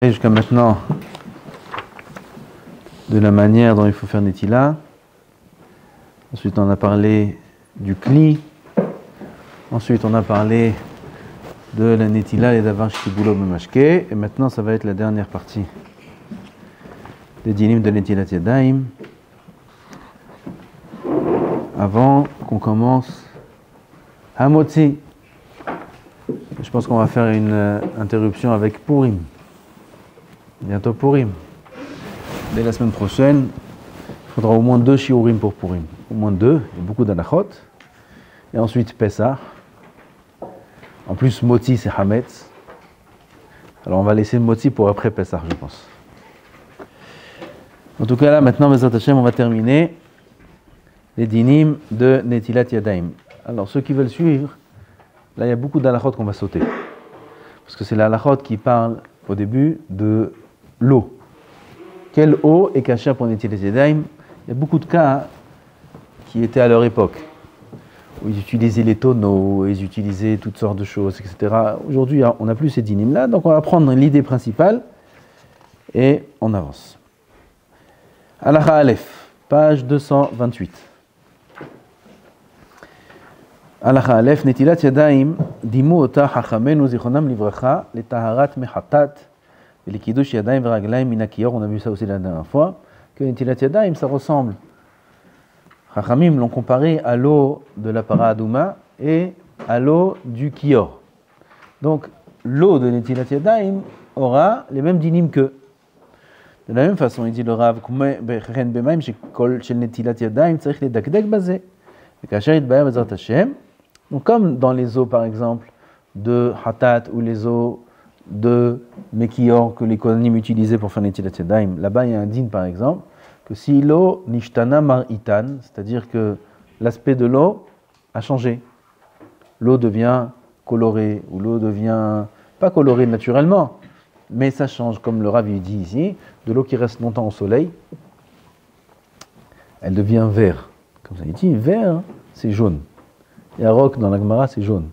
Jusqu'à maintenant de la manière dont il faut faire Netila. Ensuite on a parlé du Kli. Ensuite on a parlé de la Netila et d'Avar Shkibulo Memashke. Et maintenant ça va être la dernière partie des dinim de Netilat Yadayim. Avant qu'on commence Hamotzi. Je pense qu'on va faire une interruption avec Purim. Bientôt Purim. Dès la semaine prochaine, il faudra au moins 2 shiurim pour Purim. Au moins 2, il y a beaucoup d'anachot. Et ensuite Pessah. En plus, Moti c'est Hametz. Alors on va laisser Moti pour après Pessah, je pense. En tout cas là, maintenant, Bezrat Hashem, on va terminer les dinim de Netilat Yadayim. Alors ceux qui veulent suivre, là il y a beaucoup d'anachot qu'on va sauter. Parce que c'est l'anachot qui parle au début de l'eau. Quelle eau est cachée pour Netilat Yadayim? Il y a beaucoup de cas qui étaient à leur époque, où ils utilisaient les tonneaux, ils utilisaient toutes sortes de choses, etc. Aujourd'hui, on n'a plus ces dinim-là, donc on va prendre l'idée principale et on avance. Halacha Aleph, page 228. Halacha Aleph, Netilat Yadayim, dimu ota hachamenu zichronam livracha, le taharat mehatat, et les kiddush Yadayim veraglaim minakiyor. On a vu ça aussi la dernière fois, que Netilat Yadayim, ça ressemble. Chachamim l'ont comparé à l'eau de la para adouma et à l'eau du kiyor. Donc, l'eau de Netilat Yadayim aura les mêmes dinim qu'eux. De la même façon, il dit le Rav, donc comme dans les eaux par exemple de Hatat ou les eaux de Mekior que les Kohanim utilisaient pour faire Netilat Yadayim, là-bas il y a un din par exemple que si l'eau nishtana maritan, c'est-à-dire que l'aspect de l'eau a changé, l'eau devient colorée ou l'eau devient pas colorée naturellement, mais ça change, comme le Rav dit ici, de l'eau qui reste longtemps au soleil, elle devient vert. Comme ça, il dit, vert, c'est jaune. Et à Roc, dans la Gemara, c'est jaune.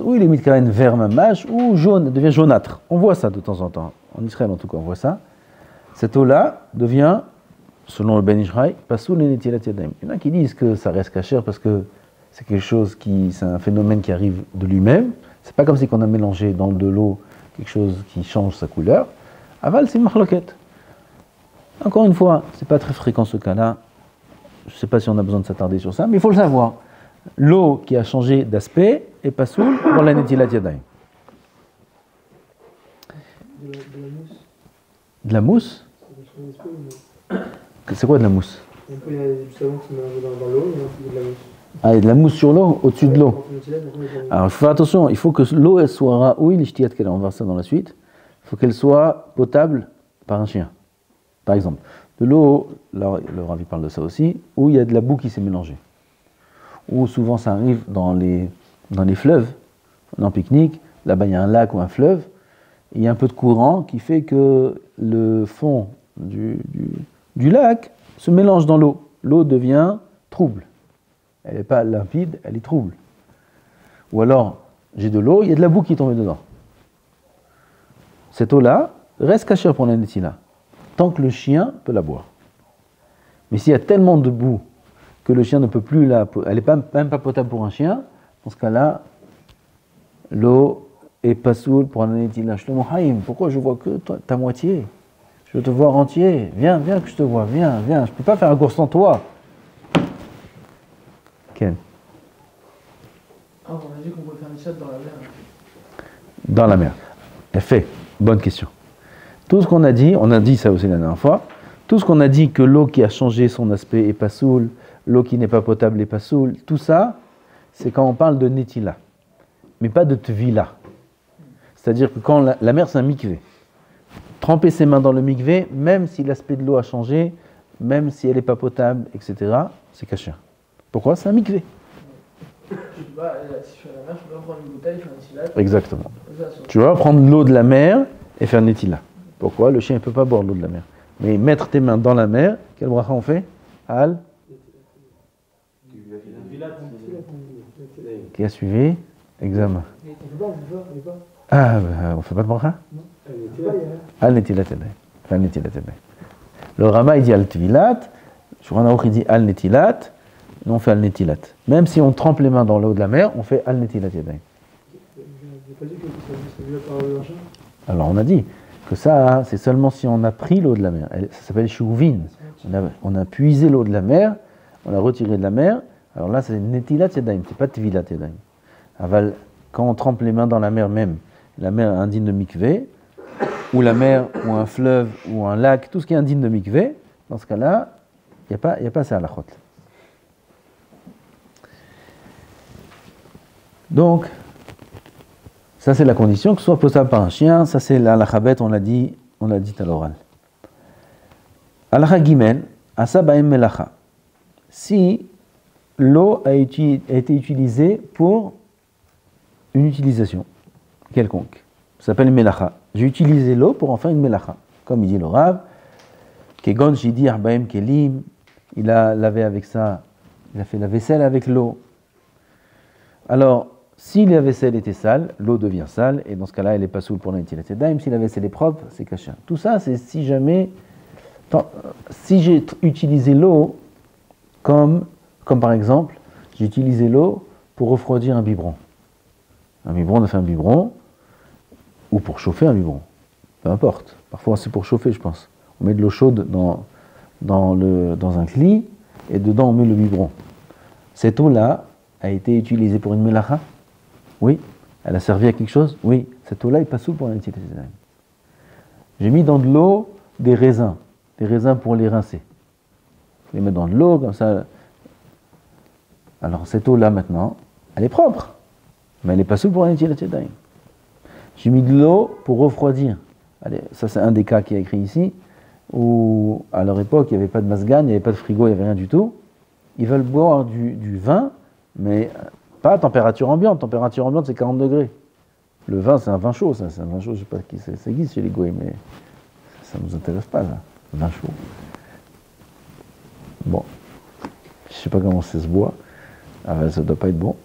Ou il est mis quand même vert mamache, ou jaune, elle devient jaunâtre. On voit ça de temps en temps. En Israël, en tout cas, on voit ça. Cette eau-là devient, selon le Ben Ishraï, pasoul et Netilat Yadayim. Il y en a qui disent que ça reste caché parce que c'est quelque chose c'est un phénomène qui arrive de lui-même. C'est pas comme si on a mélangé dans de l'eau quelque chose qui change sa couleur. Aval, c'est mahloket. Encore une fois, c'est pas très fréquent ce cas-là. Je ne sais pas si on a besoin de s'attarder sur ça, mais il faut le savoir. L'eau qui a changé d'aspect est pasoul pour la Netilat Yadayim. De la mousse. De la mousse? C'est quoi de la mousse? Un peu, il y a du savon qui se met dans l'eau, et il y a de la mousse. Ah, il y a de la mousse sur l'eau, au-dessus de l'eau. Alors, il faut faire attention, il faut que l'eau elle soit raoui, l'ishtiyat qu'elle, on va voir ça dans la suite. Il faut qu'elle soit potable par un chien. Par exemple, de l'eau, là, le Ravi parle de ça aussi, où il y a de la boue qui s'est mélangée. Ou souvent ça arrive dans les fleuves, en pique-nique, là-bas il y a un lac ou un fleuve, et il y a un peu de courant qui fait que le fond du lac se mélange dans l'eau. L'eau devient trouble. Elle n'est pas limpide, elle est trouble. Ou alors, j'ai de l'eau, il y a de la boue qui est tombée dedans. Cette eau-là reste cachée pour la Netila, tant que le chien peut la boire. Mais s'il y a tellement de boue que le chien ne peut plus elle n'est même pas potable pour un chien, dans ce cas-là, l'eau est pas soule pour un Netila. Shlomo Haïm, pourquoi je vois que ta moitié? Je veux te voir entier. Viens que je te vois, viens. Je ne peux pas faire un cours sans toi. Ken. Ah, on a dit qu'on pouvait faire une chatte dans la mer. Dans la mer. Effet, bonne question. Tout ce qu'on a dit, on a dit ça aussi la dernière fois, tout ce qu'on a dit que l'eau qui a changé son aspect est pas soule, l'eau qui n'est pas potable est pas soule, tout ça, c'est quand on parle de Netila, mais pas de Tvila. C'est-à-dire que quand la mer c'est un mikvé, tremper ses mains dans le mikvé, même si l'aspect de l'eau a changé, même si elle n'est pas potable, etc., c'est caché. Pourquoi? C'est un mikvé. Si je suis à la mer, je peux pas prendre une bouteille, faire un silat. Exactement. Tu vas prendre l'eau de la mer et faire Netila. Pourquoi? Le chien ne peut pas boire l'eau de la mer. Mais mettre tes mains dans la mer, quel bracha on fait? Al? Qui a suivi? Examen. On peut pas. Ah, on ne fait pas de bracha? Non. Al netilat yadayim. Al netilat yadayim. Le Rama il dit al tvilat, Shulchan Aruch il dit al netilat, et on fait al netilat. Même si on trempe les mains dans l'eau de la mer, on fait al netilat yadayim. J'ai pas dit que ça vient par le machin. Alors on a dit que ça, c'est seulement si on a pris l'eau de la mer. Ça s'appelle chouvin. On a puisé l'eau de la mer, on a retiré de la mer. Alors là, c'est netilat yadayim, c'est pas tvilat yadayim. Aval, quand on trempe les mains dans la mer même, la mer est indigne de mikvé, ou la mer, ou un fleuve, ou un lac, tout ce qui est indigne de mikvé, dans ce cas-là, il n'y a pas ça à la chot. Donc, ça c'est la condition, que ce soit posable par un chien, ça c'est la chabet, on l'a dit à l'oral. Alacha gimel, asa ba'em melacha. Si l'eau a été utilisée pour une utilisation quelconque, ça s'appelle une melacha. J'ai utilisé l'eau pour en faire une melacha. Comme il dit le Rav, kegon shidi arbaem kelim, il a lavé avec ça, il a fait la vaisselle avec l'eau. Alors, si la vaisselle était sale, l'eau devient sale, et dans ce cas-là, elle n'est pas soule pour l'intiliat yadayim. Si la vaisselle est propre, c'est caché. Tout ça, c'est si jamais, si j'ai utilisé l'eau comme par exemple, j'ai utilisé l'eau pour refroidir un biberon. Un biberon, on a fait un biberon, ou pour chauffer un biberon. Peu importe. Parfois, c'est pour chauffer, je pense. On met de l'eau chaude dans un cli, et dedans, on met le biberon. Cette eau-là a été utilisée pour une melacha? Oui. Elle a servi à quelque chose? Oui. Cette eau-là est pas soule pour l'intiliat yadayim. J'ai mis dans de l'eau des raisins pour les rincer. Je les mets dans de l'eau, comme ça. Alors, cette eau-là, maintenant, elle est propre, mais elle n'est pas soule pour l'intiliat yadayim. J'ai mis de l'eau pour refroidir. Allez, ça, c'est un des cas qui est écrit ici, où, à leur époque, il n'y avait pas de masgan, il n'y avait pas de frigo, il n'y avait rien du tout. Ils veulent boire du vin, mais pas à température ambiante. Température ambiante, c'est 40 degrés. Le vin, c'est un vin chaud, ça. C'est un vin chaud, je ne sais pas qui ça existe chez les Goïs, mais ça ne nous intéresse pas, là. Vin chaud. Bon. Je ne sais pas comment ça se boit. Aval, ça ne doit pas être bon.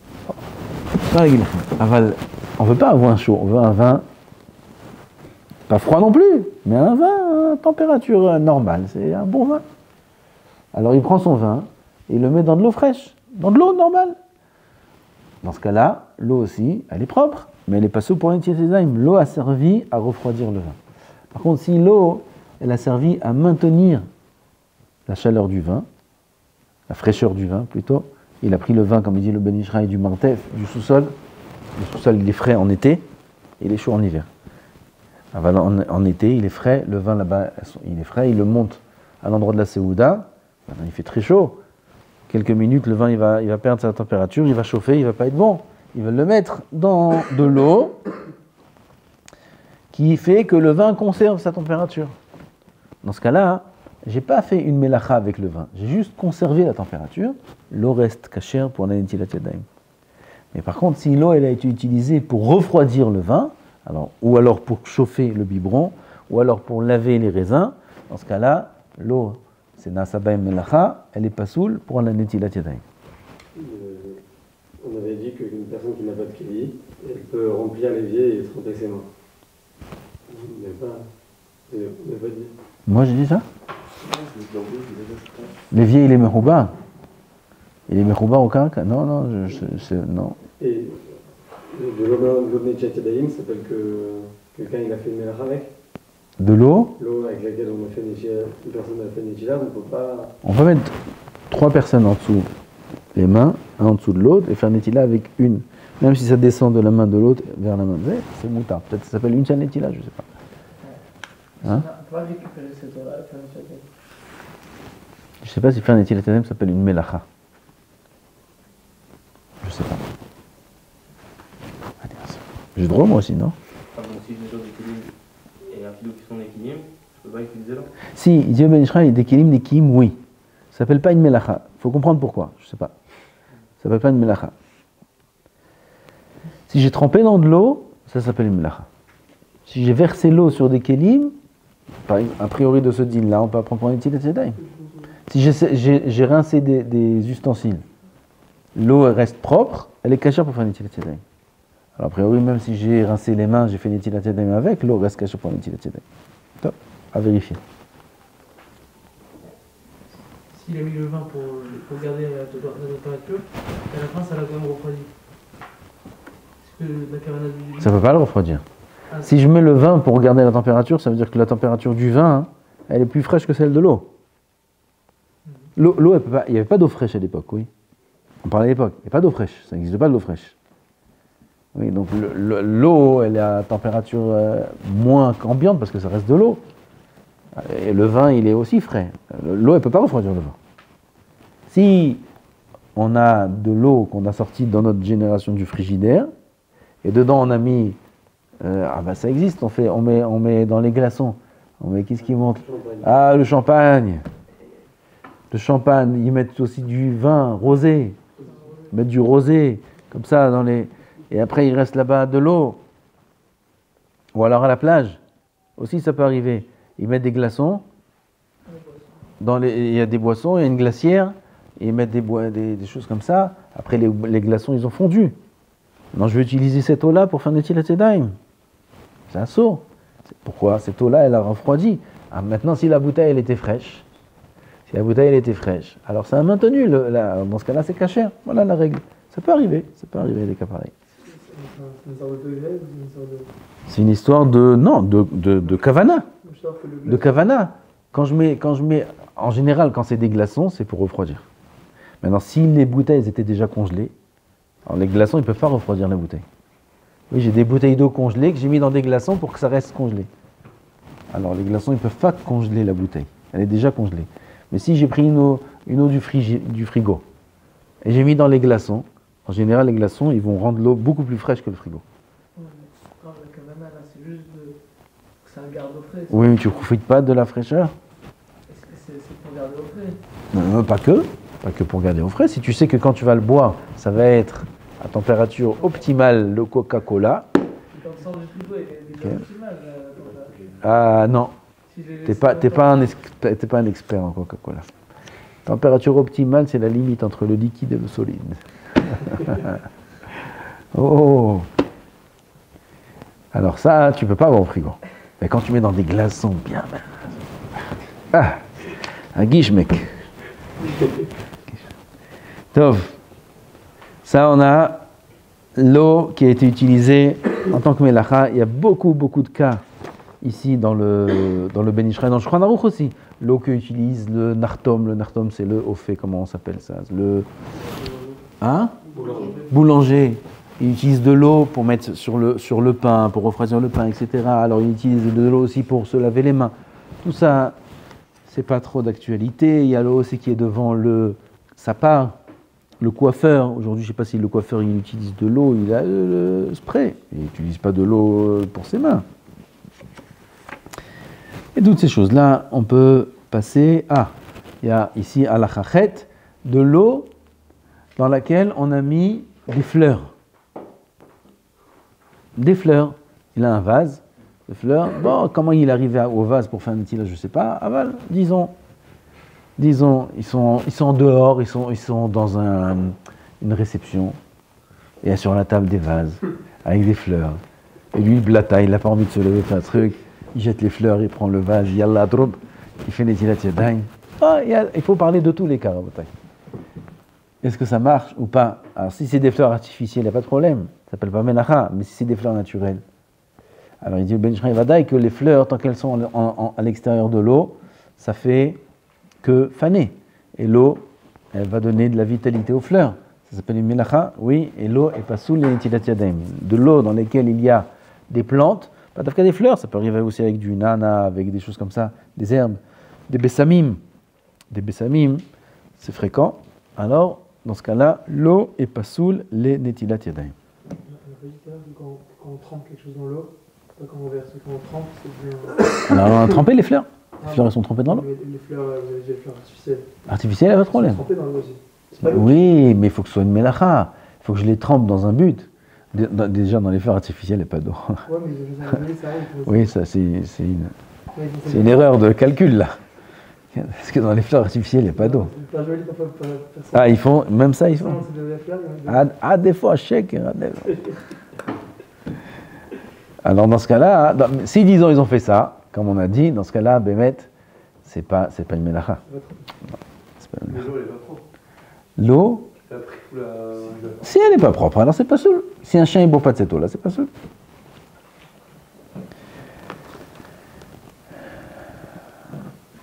Aval, on ne veut pas un vin chaud, on veut un vin pas froid non plus, mais un vin à température normale, c'est un bon vin. Alors il prend son vin et il le met dans de l'eau fraîche, dans de l'eau normale. Dans ce cas-là, l'eau aussi, elle est propre, mais elle n'est pas souple pour l'intiliat yadayim. L'eau a servi à refroidir le vin. Par contre, si l'eau, elle a servi à maintenir la chaleur du vin, la fraîcheur du vin plutôt, il a pris le vin, comme il dit le Ben Ishraï, du martef, du sous-sol. Le sous-sol, il est frais en été, et il est chaud en hiver. En été, il est frais, le vin là-bas, il est frais, il le monte à l'endroit de la Séouda, il fait très chaud. Quelques minutes, le vin il va perdre sa température, il va chauffer, il ne va pas être bon. Ils veulent le mettre dans de l'eau qui fait que le vin conserve sa température. Dans ce cas-là, je n'ai pas fait une melacha avec le vin, j'ai juste conservé la température, l'eau reste cachère pour l'intiliat yadayim. Mais par contre, si l'eau elle a été utilisée pour refroidir le vin, ou alors pour chauffer le biberon, ou alors pour laver les raisins, dans ce cas-là, l'eau, c'est nasa ba'em melacha, elle est pas soule pour la netilat yadayim. On avait dit qu'une personne qui n'a pas de kéli, elle peut remplir l'évier et tremper ses mains. On n'a pas dit. Moi j'ai dit ça? L'évier il est merouba. Il est merouba au caca? Non, non. Et de l'eau de netilat yadayim, ça s'appelle que quelqu'un il a fait une melacha avec? De l'eau? L'eau avec laquelle on a fait une personne a fait netilat, on ne peut pas. On peut mettre 3 personnes en dessous les mains, un en dessous de l'autre, et faire netilat avec une. Même si ça descend de la main de l'autre vers la main de l'autre, c'est moutard. Peut-être que ça s'appelle une seule netilat, je ne sais pas. Hein? On peut pas récupérer cette eau-là et faire une seule. Je ne sais pas si faire netilat yadayim s'appelle une melacha. Je ne sais pas. J'ai le droit moi aussi, non? Ah bon, si je mets des kélim et un kilo qui sont des kélim, je peux pas utiliser l'eau? Si, il dit Ben Ishraï, des kélim, oui. Ça s'appelle pas une melacha. Il faut comprendre pourquoi, je ne sais pas. Ça s'appelle pas une melacha. Si j'ai trempé dans de l'eau, ça s'appelle une melacha. Si j'ai versé l'eau sur des kélim, a priori de ce din-là, on peut apprendre pour une netilat yadayim. Si j'ai rincé des ustensiles, l'eau reste propre, elle est cachère pour faire une netilat yadayim. Alors, a priori, même si j'ai rincé les mains, j'ai fait Netilat Yadayim avec, l'eau reste cachée pour Netilat Yadayim. Top, à vérifier. S'il a mis le vin pour garder la température, à la fin, ça l'a quand même refroidi. Est-ce que la cavana du... Ça ne peut pas le refroidir. Si je mets le vin pour garder la température, ça veut dire que la température du vin, hein, elle est plus fraîche que celle de l'eau. L'eau, il n'y avait pas d'eau fraîche à l'époque, oui. On parlait à l'époque, il n'y a pas d'eau fraîche, ça n'existe pas de l'eau fraîche. Oui, donc l'eau, elle est à température moins qu'ambiante parce que ça reste de l'eau. Et le vin, il est aussi frais. L'eau, elle ne peut pas refroidir le vin. Si on a de l'eau qu'on a sortie dans notre génération du frigidaire, et dedans on a mis, ça existe, on met dans les glaçons, on met qu'est-ce qui monte? Ah, le champagne. Le champagne, ils mettent aussi du vin rosé. Ils mettent du rosé, comme ça, dans les... Et après, il reste là-bas de l'eau. Ou alors à la plage. Aussi, ça peut arriver. Ils mettent des glaçons. Il y a des boissons, il y a une glacière. Et ils mettent des choses comme ça. Après, les glaçons, ils ont fondu. Maintenant, je vais utiliser cette eau-là pour faire Netilat Yadayim. C'est un saut. Pourquoi? Cette eau-là, elle a refroidi. Ah, maintenant, si la bouteille, elle était fraîche, alors ça a maintenu. Dans ce cas-là, c'est cachère. Voilà la règle. Ça peut arriver des cas pareils. C'est une sorte de degré ou une sorte de... C'est une histoire de kavana. De kavana. Quand je mets, en général, quand c'est des glaçons, c'est pour refroidir. Maintenant, si les bouteilles étaient déjà congelées, alors les glaçons, ils ne peuvent pas refroidir la bouteille. Oui, j'ai des bouteilles d'eau congelées que j'ai mis dans des glaçons pour que ça reste congelé. Alors, les glaçons, ils ne peuvent pas congeler la bouteille. Elle est déjà congelée. Mais si j'ai pris une eau du frigo et j'ai mis dans les glaçons, en général, les glaçons, ils vont rendre l'eau beaucoup plus fraîche que le frigo. Ouais, mais la cavana, là, c'est juste que ça garde au frais. Oui, mais tu ne profites pas de la fraîcheur. Est-ce que c'est pour garder au frais? Non, pas que pour garder au frais. Si tu sais que quand tu vas le boire, ça va être à température optimale le Coca-Cola. Quand tu sors du frigo, il est déjà optimal. Ah non, Si t'es pas un expert en Coca-Cola. Température optimale, c'est la limite entre le liquide et le solide. Oh. Alors ça, tu peux pas avoir au frigo. Mais quand tu mets dans des glaçons bien... un guiche, mec. Tov. Ça, on a l'eau qui a été utilisée en tant que melacha. Il y a beaucoup de cas ici dans le Ben Ishraï, dans le Shulchan Aruch aussi. L'eau qu'utilise le nartom. Le nartom, c'est le fait, comment on s'appelle ça? Boulanger. Il utilise de l'eau pour mettre sur le pain, pour refroidir le pain, etc. Alors il utilise de l'eau aussi pour se laver les mains. Tout ça, c'est pas trop d'actualité. Il y a l'eau aussi qui est devant le sapin, le coiffeur. Aujourd'hui, je ne sais pas si le coiffeur il utilise de l'eau, il a le spray. Il n'utilise pas de l'eau pour ses mains. Et toutes ces choses-là, on peut passer à... Il y a ici à la chachet de l'eau dans laquelle on a mis des fleurs. Des fleurs. Il a un vase de fleurs. Bon, comment il est arrivé au vase pour faire un outil là, je ne sais pas. Aval, disons, ils sont dehors, ils sont dans une réception. Et sur la table des vases, avec des fleurs. Et lui, blata, il n'a pas envie de se lever, faire un truc. Il jette les fleurs, il prend le vase, yallah droub, il fait Netilat Yadayim. Il faut parler de tous les cas, Rabotai. Est-ce que ça marche ou pas? Alors si c'est des fleurs artificielles, il n'y a pas de problème. Ça s'appelle pas melacha, mais si c'est des fleurs naturelles. Alors il dit le Ben Ishraï Vadaï que les fleurs, tant qu'elles sont à l'extérieur de l'eau, ça fait que faner. Et l'eau, elle va donner de la vitalité aux fleurs. Ça s'appelle une melacha, oui, et l'eau est pas sous les Netilat Yadayim. De l'eau dans laquelle il y a des plantes, pas d'afka des fleurs, ça peut arriver aussi avec du nana, avec des choses comme ça, des herbes, des bessamim. Des bessamim, c'est fréquent. Alors, dans ce cas-là, l'eau est pas sous les Netilat Yadayim. Quand on trempe quelque chose dans l'eau, pas quand on verse, quand on trempe, c'est bien. Alors, on a trempé les fleurs. Les fleurs, elles sont trempées dans l'eau. Les fleurs, vous avez dit les fleurs artificielles. Artificielles, il n'y a pas de problème. Trempées dans l'eau aussi. Oui, mais il faut que ce soit une melacha. Il faut que je les trempe dans un but. Déjà, dans les fleurs artificielles, il n'y a pas d'eau. Ouais, mais je vous ai dit, ça arrive. Oui, ça, c'est une erreur de calcul, là. Parce que dans les fleurs artificielles, il n'y a pas d'eau. Ah, ils font, même ça, ils font. Ah, des fois, chèque. Alors dans ce cas-là, si disons ils ont fait ça, comme on a dit, dans ce cas-là, Bémet, c'est pas une mélacha. C'est pas une Mais mélacha. l'eau, elle est pas propre. L'eau, Ça a pris tout la. si elle n'est pas propre, alors c'est pas seul. Si un chien ne boit pas de cette eau-là, c'est pas seul.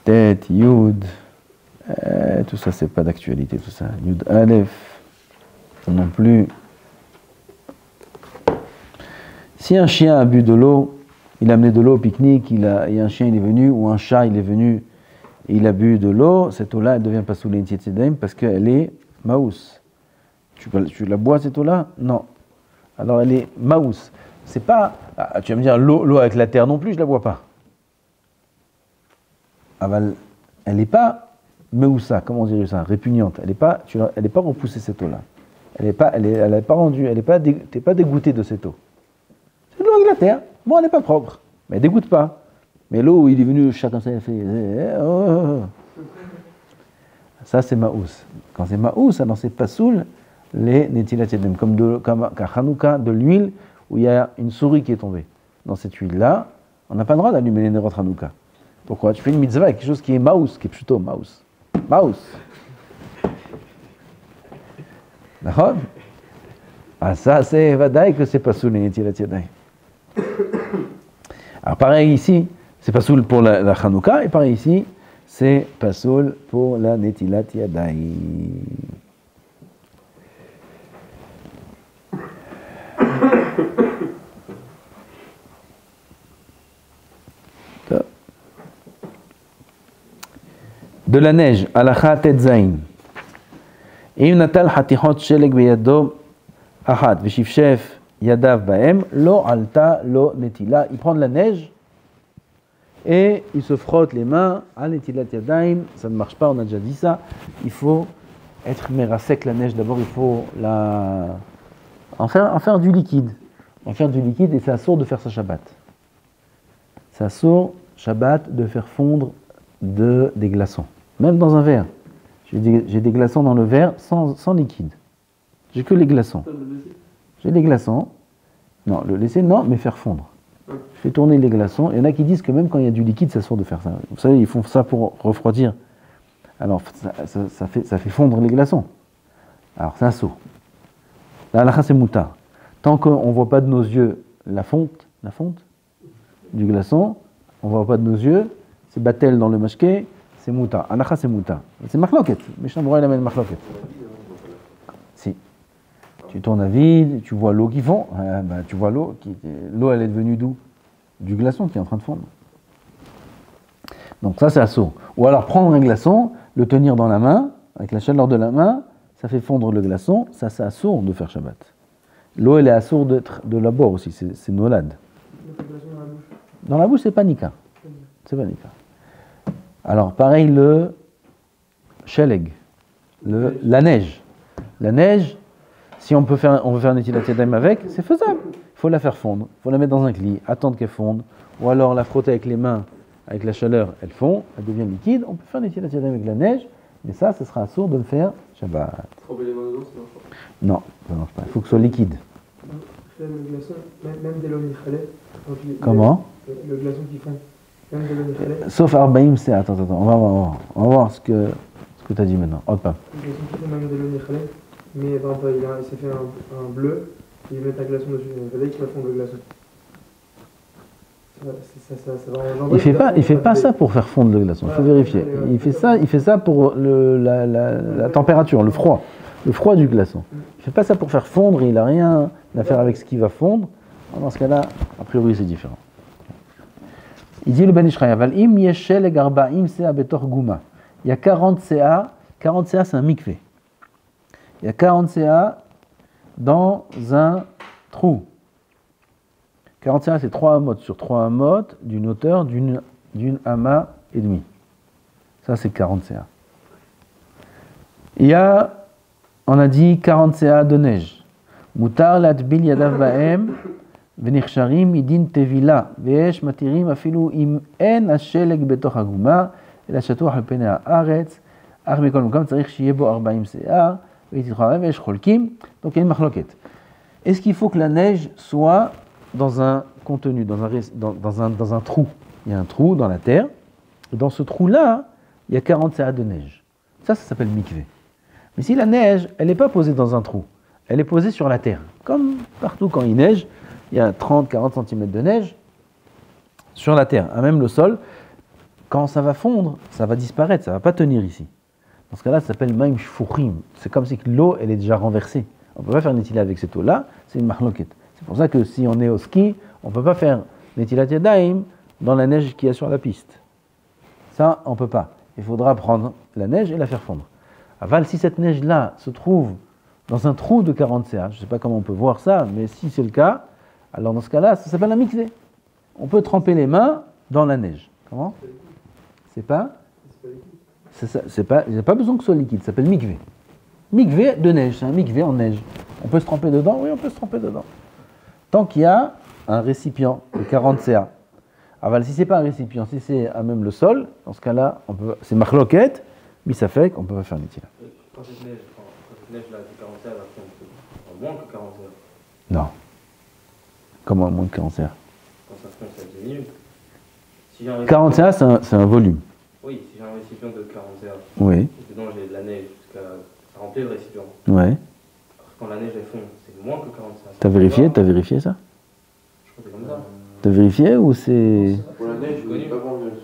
Tête, Yud, tout ça c'est pas d'actualité, tout ça. Yud Aleph, non plus. Si un chien a bu de l'eau, il a amené de l'eau au pique-nique, et un chien il est venu, ou un chat il est venu, et il a bu de l'eau, cette eau-là elle ne devient pas sous l'Intietzedaim parce qu'elle est maous. Tu la bois cette eau-là? Non. Alors elle est maous. C'est pas. Tu vas me dire l'eau avec la terre non plus, je la bois pas. Elle n'est pas meussa, comment on dirait ça, répugnante. Elle n'est pas repoussée cette eau-là. Elle n'est pas rendue, t'es pas dégoûté de cette eau. C'est de l'eau avec la terre. Bon, elle n'est pas propre, mais elle dégoûte pas. Mais l'eau où il est venu, le chat comme ça, il fait. Ça c'est maous. Quand c'est maous, alors c'est pas soul les netilat yadayim, comme à Hanouka, de l'huile où il y a une souris qui est tombée. Dans cette huile-là, on n'a pas le droit d'allumer les nerot Hanouka. Pourquoi? Tu fais une mitzvah avec quelque chose qui est maous, qui est plutôt maous. Maous. D'accord? Ah, ça, c'est vadaï que c'est pas sous les netilat yadayim. Alors, pareil ici, c'est pas sous pour la Hanouka, et pareil ici, c'est pas sous pour la netilat yadayim. De la neige, halakha tetzain. Im natal hatichot sheleg beyado ahad veshifshef yadav baem lo alta lo netila. Il prend de la neige et il se frotte les mains à netilat yadaim. Ça ne marche pas, on a déjà dit ça. Il faut être mérasek la neige. D'abord, il faut en faire du liquide. En faire du liquide et c'est assourd de faire sa Shabbat. C'est assourd, Shabbat, de faire fondre des glaçons. Même dans un verre. J'ai des glaçons dans le verre sans liquide. J'ai que les glaçons. J'ai des glaçons. Non, le laisser, non, mais faire fondre. Je fais tourner les glaçons. Il y en a qui disent que même quand il y a du liquide, c'est assourd de faire ça. Vous savez, ils font ça pour refroidir. Alors, ça fait fondre les glaçons. Alors, c'est assourd. La halakha, c'est moutar. Tant qu'on ne voit pas de nos yeux la fonte du glaçon, on ne voit pas de nos yeux, c'est batel dans le mashké, c'est mouta. Halakha, c'est mouta. C'est machloket. Mishnah Berurah, il amène machloket. Si. Tu tournes à vide, tu vois l'eau qui fond, tu vois l'eau, elle est devenue d'où? Du glaçon qui est en train de fondre. Donc ça, c'est assourd. Ou alors prendre un glaçon, le tenir dans la main, avec la chaleur de la main, ça fait fondre le glaçon, ça c'est assourd de faire Shabbat. L'eau, elle est assourd de la boire aussi, c'est nolad. Dans la bouche, c'est pas nika. C'est pas nika. Alors, pareil, le sheleg, la neige. La neige, si on veut faire un netilat yadayim avec, c'est faisable. Il faut la faire fondre, il faut la mettre dans un cli, attendre qu'elle fonde, ou alors la frotter avec les mains, avec la chaleur, elle fond, elle devient liquide. On peut faire un netilat yadayim avec la neige, mais ça sera assourd de le faire Shabbat. Tremper les mains dedans, ça marche pas. Non, ça ne marche pas. Il faut que ce soit liquide. Le glaçon, même de l'eau Michalet. Comment? Le glaçon qui fond. Même de l'eau Michalet. Sauf Arbaïm, c'est. Attends, on va voir ce que tu as dit maintenant. Hop, pas. Le glaçon qui fond même de l'eau Michalet. Mais par exemple, il s'est fait un bleu, il met un glaçon dessus. Il fallait qu'il va fondre le glaçon. Il fait pas ça pour faire fondre le glaçon, il faut vérifier. Il fait ça pour la température, le froid du glaçon. Il fait pas ça pour faire fondre, il n'a rien à faire avec ce qui va fondre. Dans ce cas-là, a priori, c'est différent. Il dit le Ben Ish Chai, Aval im yeshel garba'im sea betor guma. Il y a 40 CA, 40 CA c'est un mikvé. Il y a 40 CA dans un trou. 40 CA c'est 3 amot sur 3 amot d'une hauteur d'une ama et demi. Ça c'est 40 CA. Il y a, on a dit 40 CA de neige. Mutar latbil yadav ba'em ונכשרים מדין תבילה, ויש מתירים אפילו אם אין השלג בתוך הגומה, אלא שטוח על פני הארץ, אך מכל מקום צריך שיהיה בו 40 שיער, ויש חולקים, donc il y a une מחלוקת. Est-ce qu'il faut que la neige soit dans un contenu dans un trou. Il y a un trou dans la terre, et dans ce trou-là, il y a 40 se'ah de neige. Ça s'appelle mikvé. Mais si la neige, elle n'est pas posée dans un trou, elle est posée sur la terre. Comme partout quand il neige, il y a 30-40 cm de neige sur la terre. Même le sol, quand ça va fondre, ça va disparaître, ça ne va pas tenir ici. Dans ce cas-là, ça s'appelle maim shfurim. C'est comme si l'eau, elle est déjà renversée. On ne peut pas faire netila avec cette eau-là, c'est une mahloket. C'est pour ça que si on est au ski, on ne peut pas faire netilat yadayim dans la neige qu'il y a sur la piste. Ça, on ne peut pas. Il faudra prendre la neige et la faire fondre. Aval, si cette neige-là se trouve dans un trou de 40 CA, je ne sais pas comment on peut voir ça, mais si c'est le cas, alors dans ce cas-là, ça s'appelle un mikvé. On peut tremper les mains dans la neige. Comment ? C'est pas il n'y a pas besoin que ce soit liquide, ça s'appelle mikvé. Mikvé de neige, c'est un mikvé en neige. On peut se tremper dedans ? Oui, on peut se tremper dedans. Tant qu'il y a un récipient de 40 CA. Aval, si ce n'est pas un récipient, si c'est à même le sol, dans ce cas-là, c'est machloket, mais ça fait qu'on ne peut pas faire l'utile. Quand cette neige-là, c'est 40 CA, elle va fondre moins que 40 CA. Non. Comment moins que 40 CA ? Quand ça fond, ça diminue. Si 40 CA, c'est un volume. Oui, si j'ai un récipient de 40 CA, Oui. et dedans j'ai de la neige, jusqu'à ça remplit le récipient. Ouais. Quand la neige elle fond, c'est moins que 40 CA. T'as vérifié ça ? Je crois que c'est comme ça. T'as vérifié ou c'est... Pour la neige, je ne connais pas voir le glaçon.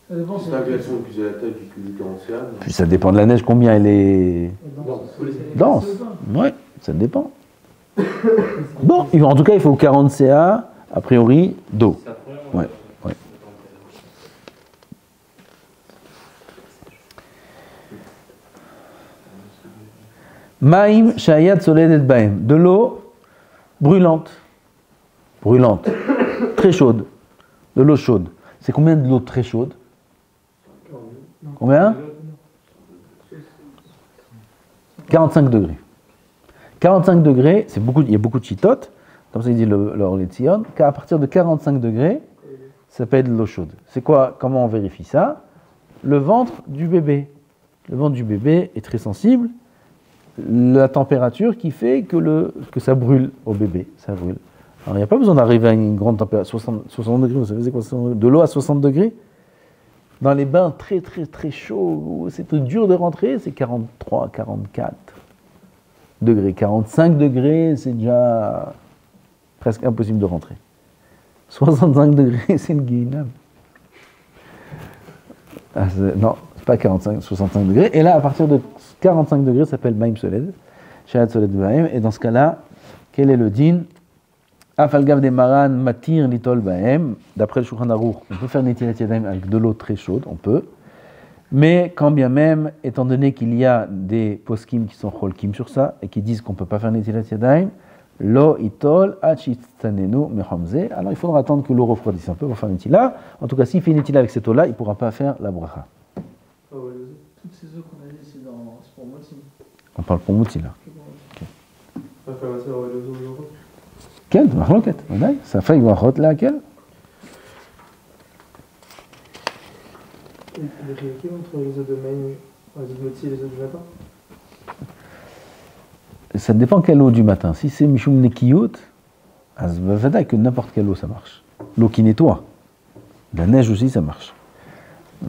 Ça dépend. Si c'est un glaçon qui faisait la taille du 40 CA. Puis ça dépend de la neige, combien elle est dense. Ouais, ça dépend. Bon, en tout cas, il faut 40 CA, a priori, d'eau. Si ça fond, Ouais. Maïm shayat soledet baem, de l'eau brûlante, très chaude, de l'eau chaude. C'est combien de l'eau très chaude ? Combien ? 45 degrés. 45 degrés, il y a beaucoup de chitotes, comme ça il dit le Orletzion, qu'à partir de 45 degrés, ça peut être de l'eau chaude. C'est quoi ? Comment on vérifie ça ? Le ventre du bébé. Le ventre du bébé est très sensible. La température qui fait que ça brûle au bébé, ça brûle. Alors il n'y a pas besoin d'arriver à une grande température, 60 degrés, vous savez c'est quoi 60 degrés ? De l'eau à 60 degrés ? Dans les bains très très très chauds, où c'est dur de rentrer, c'est 43, 44 degrés. 45 degrés, c'est déjà presque impossible de rentrer. 65 degrés, c'est le guinam. Non, c'est pas 45, 65 degrés. Et là, à partir de 45 degrés, ça s'appelle Maïm Soled, Shayat Soled Baem. Et dans ce cas-là, quel est le din ? Afalgav de Maran Matir Litol Baem. D'après le Shulchan Aruch, on peut faire Netilat Yadayim avec de l'eau très chaude, on peut. Mais quand bien même, étant donné qu'il y a des poskim qui sont cholkim sur ça et qui disent qu'on ne peut pas faire Netilat Yadayim, Lo itol achitstanenu mechomze. Alors il faudra attendre que l'eau refroidisse un peu pour faire Netila. En tout cas, s'il fait Netila avec cette eau-là, il ne pourra pas faire la bracha. Toutes ces eaux qu'on a dit, c'est pour Moti. On parle pour Mouti là. Pas faire ça au réseau aujourd'hui. Quel ? Mahloket. Ça fait une brachot là, quel ? Et le riaki entre les eaux de Maïm, les eaux de Moti et les eaux du matin. Ça dépend quelle eau du matin. Si c'est Mishum Nekiyot, Azbavada, que n'importe quelle eau ça marche. L'eau qui nettoie. La neige aussi ça marche.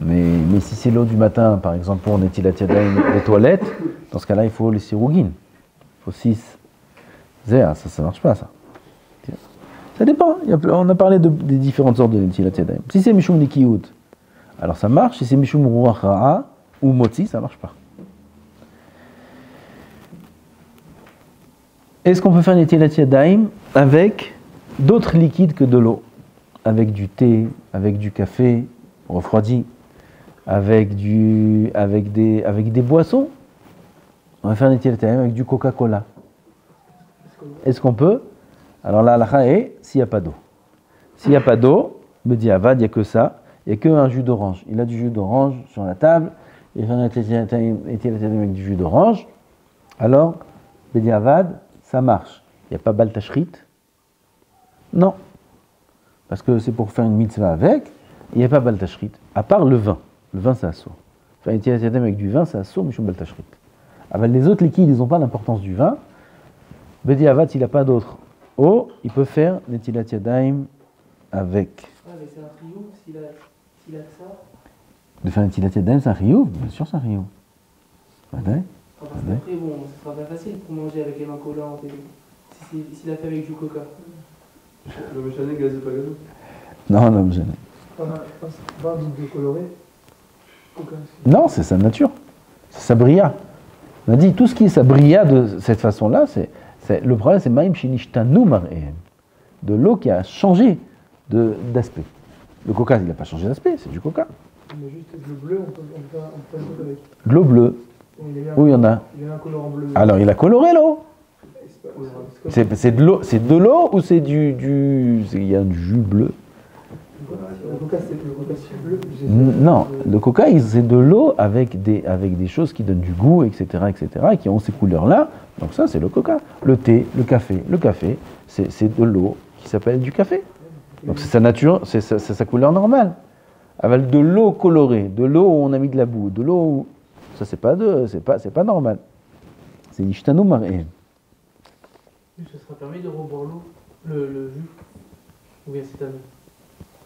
Mais si c'est l'eau du matin, par exemple pour Netilat Yadayim, les toilettes, dans ce cas-là il faut les sirougines. Il faut 6 zéa, ça ne marche pas ça. Ça dépend. On a parlé des différentes sortes de Netilat Yadayim. Si c'est Mishum Nekiyot, alors ça marche. Si c'est Mishum Ruach Ra'a ou Motzi, ça ne marche pas. Est-ce qu'on peut faire Netilat Yadayim avec d'autres liquides que de l'eau ? Avec du thé, avec du café refroidi, avec des boissons ? On va faire Netilat Yadayim avec du Coca-Cola. Est-ce qu'on peut ? Alors là, la est s'il n'y a pas d'eau. S'il n'y a pas d'eau, Bediavad, il n'y a que ça, il n'y a qu'un jus d'orange. Il a du jus d'orange sur la table, il fait Netilat Yadayim avec du jus d'orange. Alors, Bediavad, ça marche. Il n'y a pas Baltashrit ? Non. Parce que c'est pour faire une mitzvah avec, il n'y a pas Baltashrit. À part le vin. Le vin, ça assourt. Faire une Netilat Yadayim avec du vin, ça assourt, mais je suis Baltashrit. Avec les autres liquides, ils n'ont pas l'importance du vin. Bediavad, s'il n'a pas d'autre eau, il peut faire Netilat Yadayim avec. Ah, mais c'est un trio, s'il a ça. De faire une Netilat Yadayim, c'est un riouf? Bien sûr, c'est un riouf. Parce qu'après, bon, ce sera pas facile pour manger avec les mains collantes et tout. S'il a fait avec du coca. Le méchané gazeux pas gazeux. Non, non, je... Pas de coloré. Coca. Non, c'est sa nature. C'est sa bria. On a dit tout ce qui est sa bria de cette façon-là, le problème c'est Maïm Shinishtanu Mar'ehem. De l'eau qui a changé d'aspect. Le coca, il n'a pas changé d'aspect, c'est du coca. Mais juste le bleu, on peut faire un truc avec. De l'eau bleue. Oui, il y en a. Il y a un colorant bleu. Alors, il a coloré l'eau. C'est de l'eau ou c'est il y a du jus bleu? Le coca, c'est bleu. Non, le coca, c'est de l'eau avec des choses qui donnent du goût, etc., et qui ont ces couleurs-là. Donc ça, c'est le coca. Le thé, le café, c'est de l'eau qui s'appelle du café. Donc c'est sa nature, c'est sa couleur normale. Avec de l'eau colorée, de l'eau où on a mis de la boue, de l'eau où... Ça, c'est pas normal. C'est Ishtanu Mar'ehem. Ça sera permis de reboire l'eau, le jus. Ou bien c'est tamé.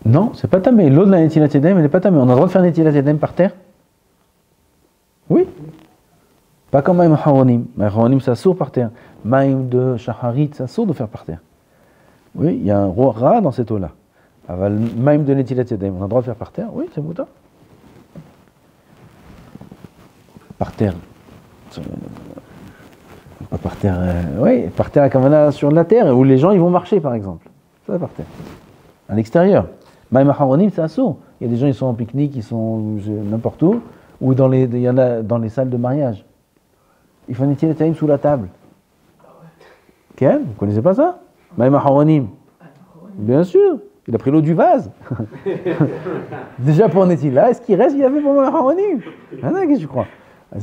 Non, c'est pas tamé. L'eau de la Netilat Yadayim, elle n'est pas tamé. On a le droit de faire Netilat Yadayim par terre? Oui. Pas comme Maïm Haronim. Maïm Haronim, ça sourd par terre. Maïm de Shaharit, ça sourd de faire par terre. Oui, il y a un rat dans cette eau-là. Maïm de Netilat Yadayim, on a le droit de faire par terre? Oui, c'est mouton. Par terre. Pas par terre. Oui, par terre à Kamana sur la terre, où les gens ils vont marcher par exemple. Ça, par terre. À l'extérieur. Maïm Haronim, c'est assaut. Il y a des gens, ils sont en pique-nique, ils sont n'importe où, ou il y en a dans les salles de mariage. Ils font Netilat Yadayim sous la table. Quel? Vous connaissez pas ça? Maïm Haronim. Bien sûr. Il a pris l'eau du vase. Déjà pour Netilat, est-ce qu'il reste qu'il y avait pour Maïm Haronim? Qu'est-ce que tu crois?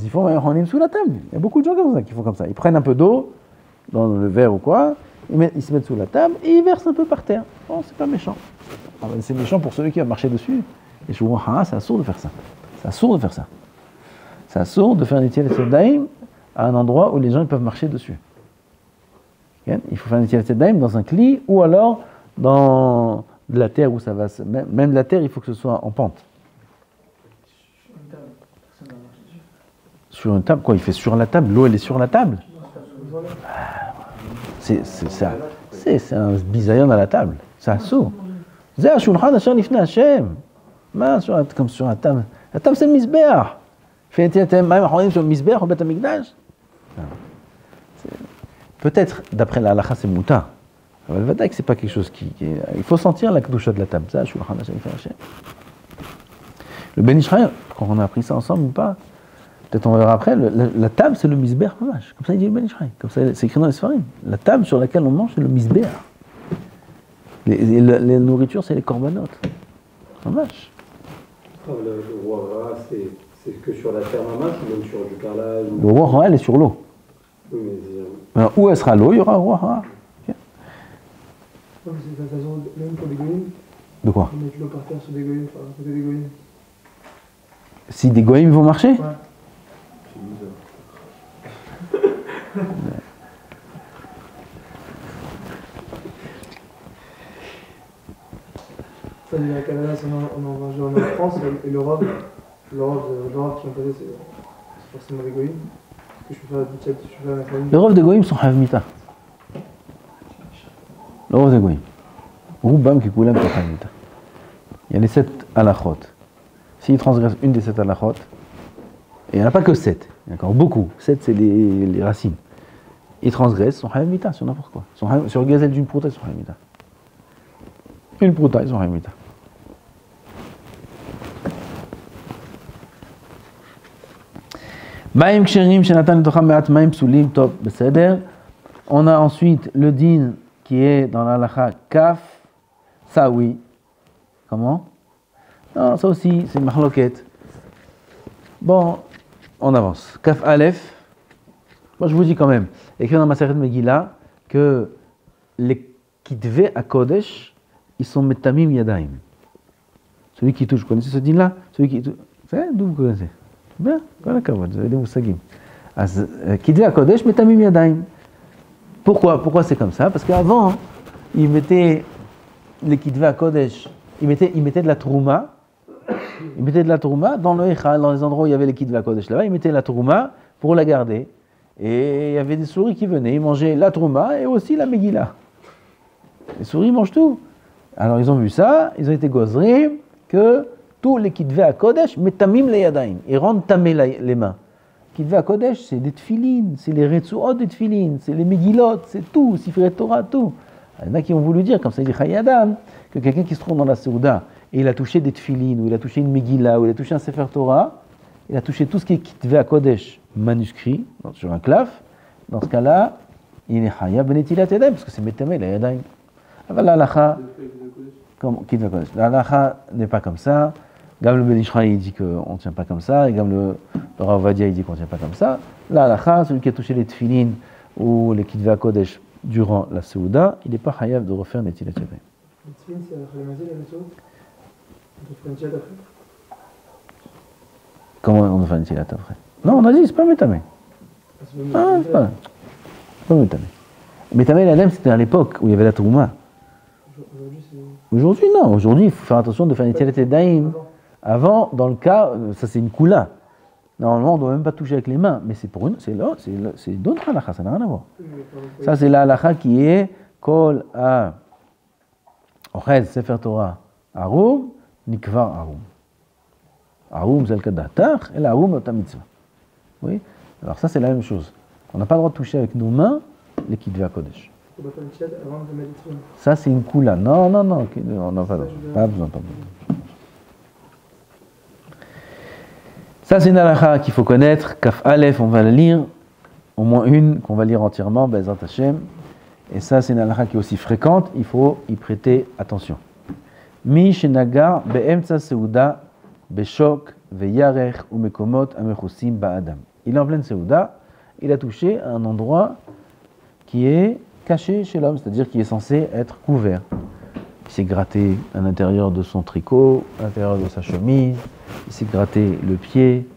Ils font Maïm Haronim sous la table. Il y a beaucoup de gens comme ça qui font comme ça. Ils prennent un peu d'eau dans le verre ou quoi, ils se mettent sous la table et ils versent un peu par terre. Bon, c'est pas méchant. C'est méchant pour celui qui va marcher dessus. Et je vois, c'est assourd de faire ça. C'est assourd de faire ça. C'est assourd de faire Netilat Yadayim à un endroit où les gens ils peuvent marcher dessus. Il faut faire Netilat Yadayim dans un cli ou alors dans de la terre où ça va. Même la terre, il faut que ce soit en pente. Sur une table, quoi? Il fait sur la table. L'eau, elle est sur la table. C'est un bisayon à la table. C'est assourd. C'est un shulchan asher lifnei Hashem. Comme sur la table. La table, c'est le misbeach. Fait Maïm Haronim sur le misbeach au Beth Amikdash. Peut-être, d'après la halakha, c'est mouta. Le vadak, c'est pas quelque chose qui est... Il faut sentir la kedusha de la table. Ça, shulchan asher lifnei Hashem. Le Ben Israël, quand on a appris ça ensemble ou pas, peut-être on verra après, la table, c'est le misbeach mamash. Comme ça, il dit le Ben Israël. Comme ça, c'est écrit dans les Sfarim. La table sur laquelle on mange, c'est le misbeach. Les nourritures, c'est les corbanotes. Mamash. Le roi Ra, c'est que sur la terre mamash ou même sur du carrelage Le roi Ra, elle est sur l'eau. Oui, mais Alors, où elle sera l'eau, il y aura un roi Ra. C'est la façon, même pour des goyim. De quoi? On met de l'eau par terre sur des goyim, enfin, à côté des goyim. Si des goïms vont marcher? Ouais. Ça, il y a Canada, on en mange en France, et l'Europe qui ont posé, c'est forcément des goïms. Est-ce que je peux faire du tchèque, je peux faire la famille? Les rôles des goïms sont havmita. Les rôles des goïms. Roubam qui coulent sont havmita. Il y a les 7 halachot. S'ils transgressent une des 7 halachot, et il n'y en a pas que 7, il y en a encore beaucoup. 7, c'est les racines. Ils transgressent, sont havmita sur n'importe quoi. Sur le gazelle d'une prouta, ils sont havmita. Une prouta, ils sont havmita. Maïm ksherim shenatan letocham me'at maïm psulim top beseder. On a ensuite le din qui est dans la halakha kaf, ça oui. Comment? Non, ça aussi, c'est mahloket. Bon, on avance. Kaf Aleph. Moi, je vous dis quand même, écrit dans Maseret Megillah, que les kitvei à Kodesh, ils sont metamim yadaim. Celui qui touche, vous connaissez ce din-là? Celui qui touche. C'est d'où vous connaissez? Bien, voilà, vous avez des moussagim. Kitvei à Kodesh, metamim yadaim. Pourquoi c'est comme ça? Parce qu'avant, ils mettaient les Kitva Kodesh, il mettait de la trouma. Il mettait de la trouma dans le Echal, dans les endroits où il y avait les Kitva Kodesh. Là-bas, il mettait la trouma pour la garder. Et il y avait des souris qui venaient, ils mangeaient la trouma et aussi la Megillah. Les souris mangent tout. Alors ils ont vu ça, ils ont été gozrim que tous les Kitva Kodesh, metamim le yadaim, ils rendent tamé les mains. Kitva Kodesh, c'est des tfilines, c'est les retsuot des tfilines, c'est les Megillot, c'est tout, Sifrei Torah, tout. Il y en a qui ont voulu dire, comme ça il dit Chayadam, que quelqu'un qui se trouve dans la Seuda et il a touché des tfilines, ou il a touché une Megillah, ou il a touché un Sefer Torah, il a touché tout ce qui est Kitva Kodesh manuscrit, sur un claf, dans ce cas-là, il est Chayab benetilat yadayim, parce que c'est metamé le yadayim. Alors l'alacha, comme Kitva Kodesh, l'alacha n'est pas comme ça. Gam le Ben Ishraï, il dit qu'on ne tient pas comme ça, et Gam le Rav Ovadia, il dit qu'on ne tient pas comme ça. La halakha, celui qui a touché les tfilines ou les Kitva Kodesh durant la Seuda, il n'est pas chayav de refaire Netilat Yadayim. Les tfilines, c'est la Khalimazé, la méthode. On doit faire une tchad après. Comment on doit faire Netilat après? Non, on a dit, c'est pas Métamé. Ah, c'est pas Métamé. Métamé, la c'était à l'époque où il y avait la Trouma. Aujourd'hui, c'est. Aujourd'hui, non. Aujourd'hui, il faut faire attention de faire Netilat Yadayim. Avant, dans le cas, ça c'est une koula. Normalement, on ne doit même pas toucher avec les mains, mais c'est pour une, c'est d'autres halakha, ça n'a rien à voir. Ça c'est la halakha qui est kol a ochez sefer Torah arum nikvar arum. Arum c'est le cas d'atach et la arum est mitzvah. Oui. Alors ça c'est la même chose. On n'a pas le droit de toucher avec nos mains les Kitva Kodesh. On doit faire une tchad avant de mettre les tfilines. Ça c'est une koula. Non, on n'a pas besoin. Ça, c'est une halakha qu'il faut connaître. Kaf Aleph, on va la lire. Au moins une qu'on va lire entièrement, Be'ezrat Hashem. Et ça, c'est une halakha qui est aussi fréquente. Il faut y prêter attention. Mi shenagar be'emtsa seuda beshok ve'yarech u'mekomot amechusim ba'adam. Il est en pleine seuda. Il a touché à un endroit qui est caché chez l'homme, c'est-à-dire qui est censé être couvert. Il s'est gratté à l'intérieur de son tricot, à l'intérieur de sa chemise. Il s'est gratté le pied,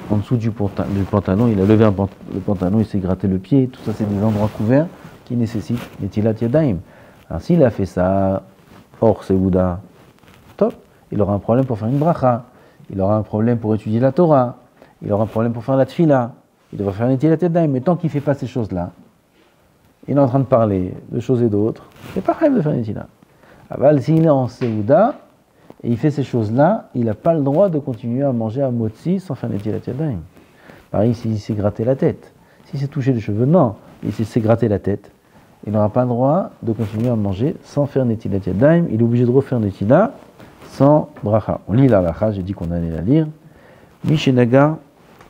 en dessous du pantalon, il a levé le pantalon, il s'est gratté le pied, tout ça c'est des endroits couverts qui nécessitent Netilat Yadayim. Alors s'il a fait ça hors Seuda, top, il aura un problème pour faire une bracha, il aura un problème pour étudier la Torah, il aura un problème pour faire la tfila, il devra faire Netilat Yadayim, mais tant qu'il ne fait pas ces choses-là, il est en train de parler de choses et d'autres, c'est pas grave de faire Netilat. Aval, s'il est en Seuda, et il fait ces choses-là, il n'a pas le droit de continuer à manger à motzi sans faire Netilat Yadayim. Pareil, s'il s'est gratté la tête. S'il s'est touché les cheveux, non. Il s'est gratté la tête. Il n'aura pas le droit de continuer à manger sans faire Netilat Yadayim. Il est obligé de refaire Netilat sans bracha. On lit la halakha, j'ai dit qu'on allait la lire. Mishenaga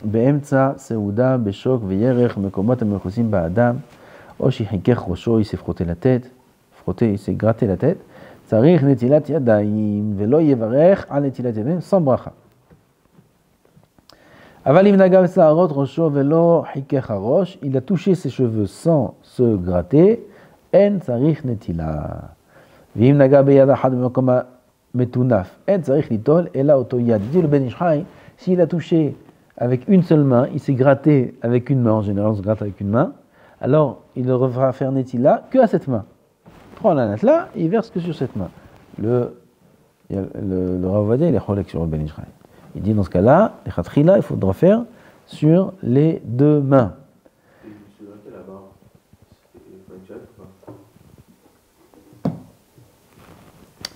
be'emtsa seuda beshok ve'yerech mekomot amechusim ba'adam. O shihikech rosho, il s'est frotté la tête. Il s'est gratté la tête. Tzarich netilat yadayim velo yevarech al netilat yadayim sans bracha. Aval im naga v'sa'arot rosho velo hikech harosh, il a touché ses cheveux sans se gratter. En tzarich netila. V'im naga beyad achad b'makom metunaf. En tzarich litol ela oto yad. Dit le Ben Ishraï, s'il a touché avec une seule main, il s'est gratté avec une main. En général, on se gratte avec une main. Alors, il ne devra faire netila que à cette main. Prends la natte là, et il verse que sur cette main. Le Rav Ovadia, il est cholek sur le Ben Ishraï. Il dit dans ce cas-là, les khatrila, il faudra faire sur les deux mains.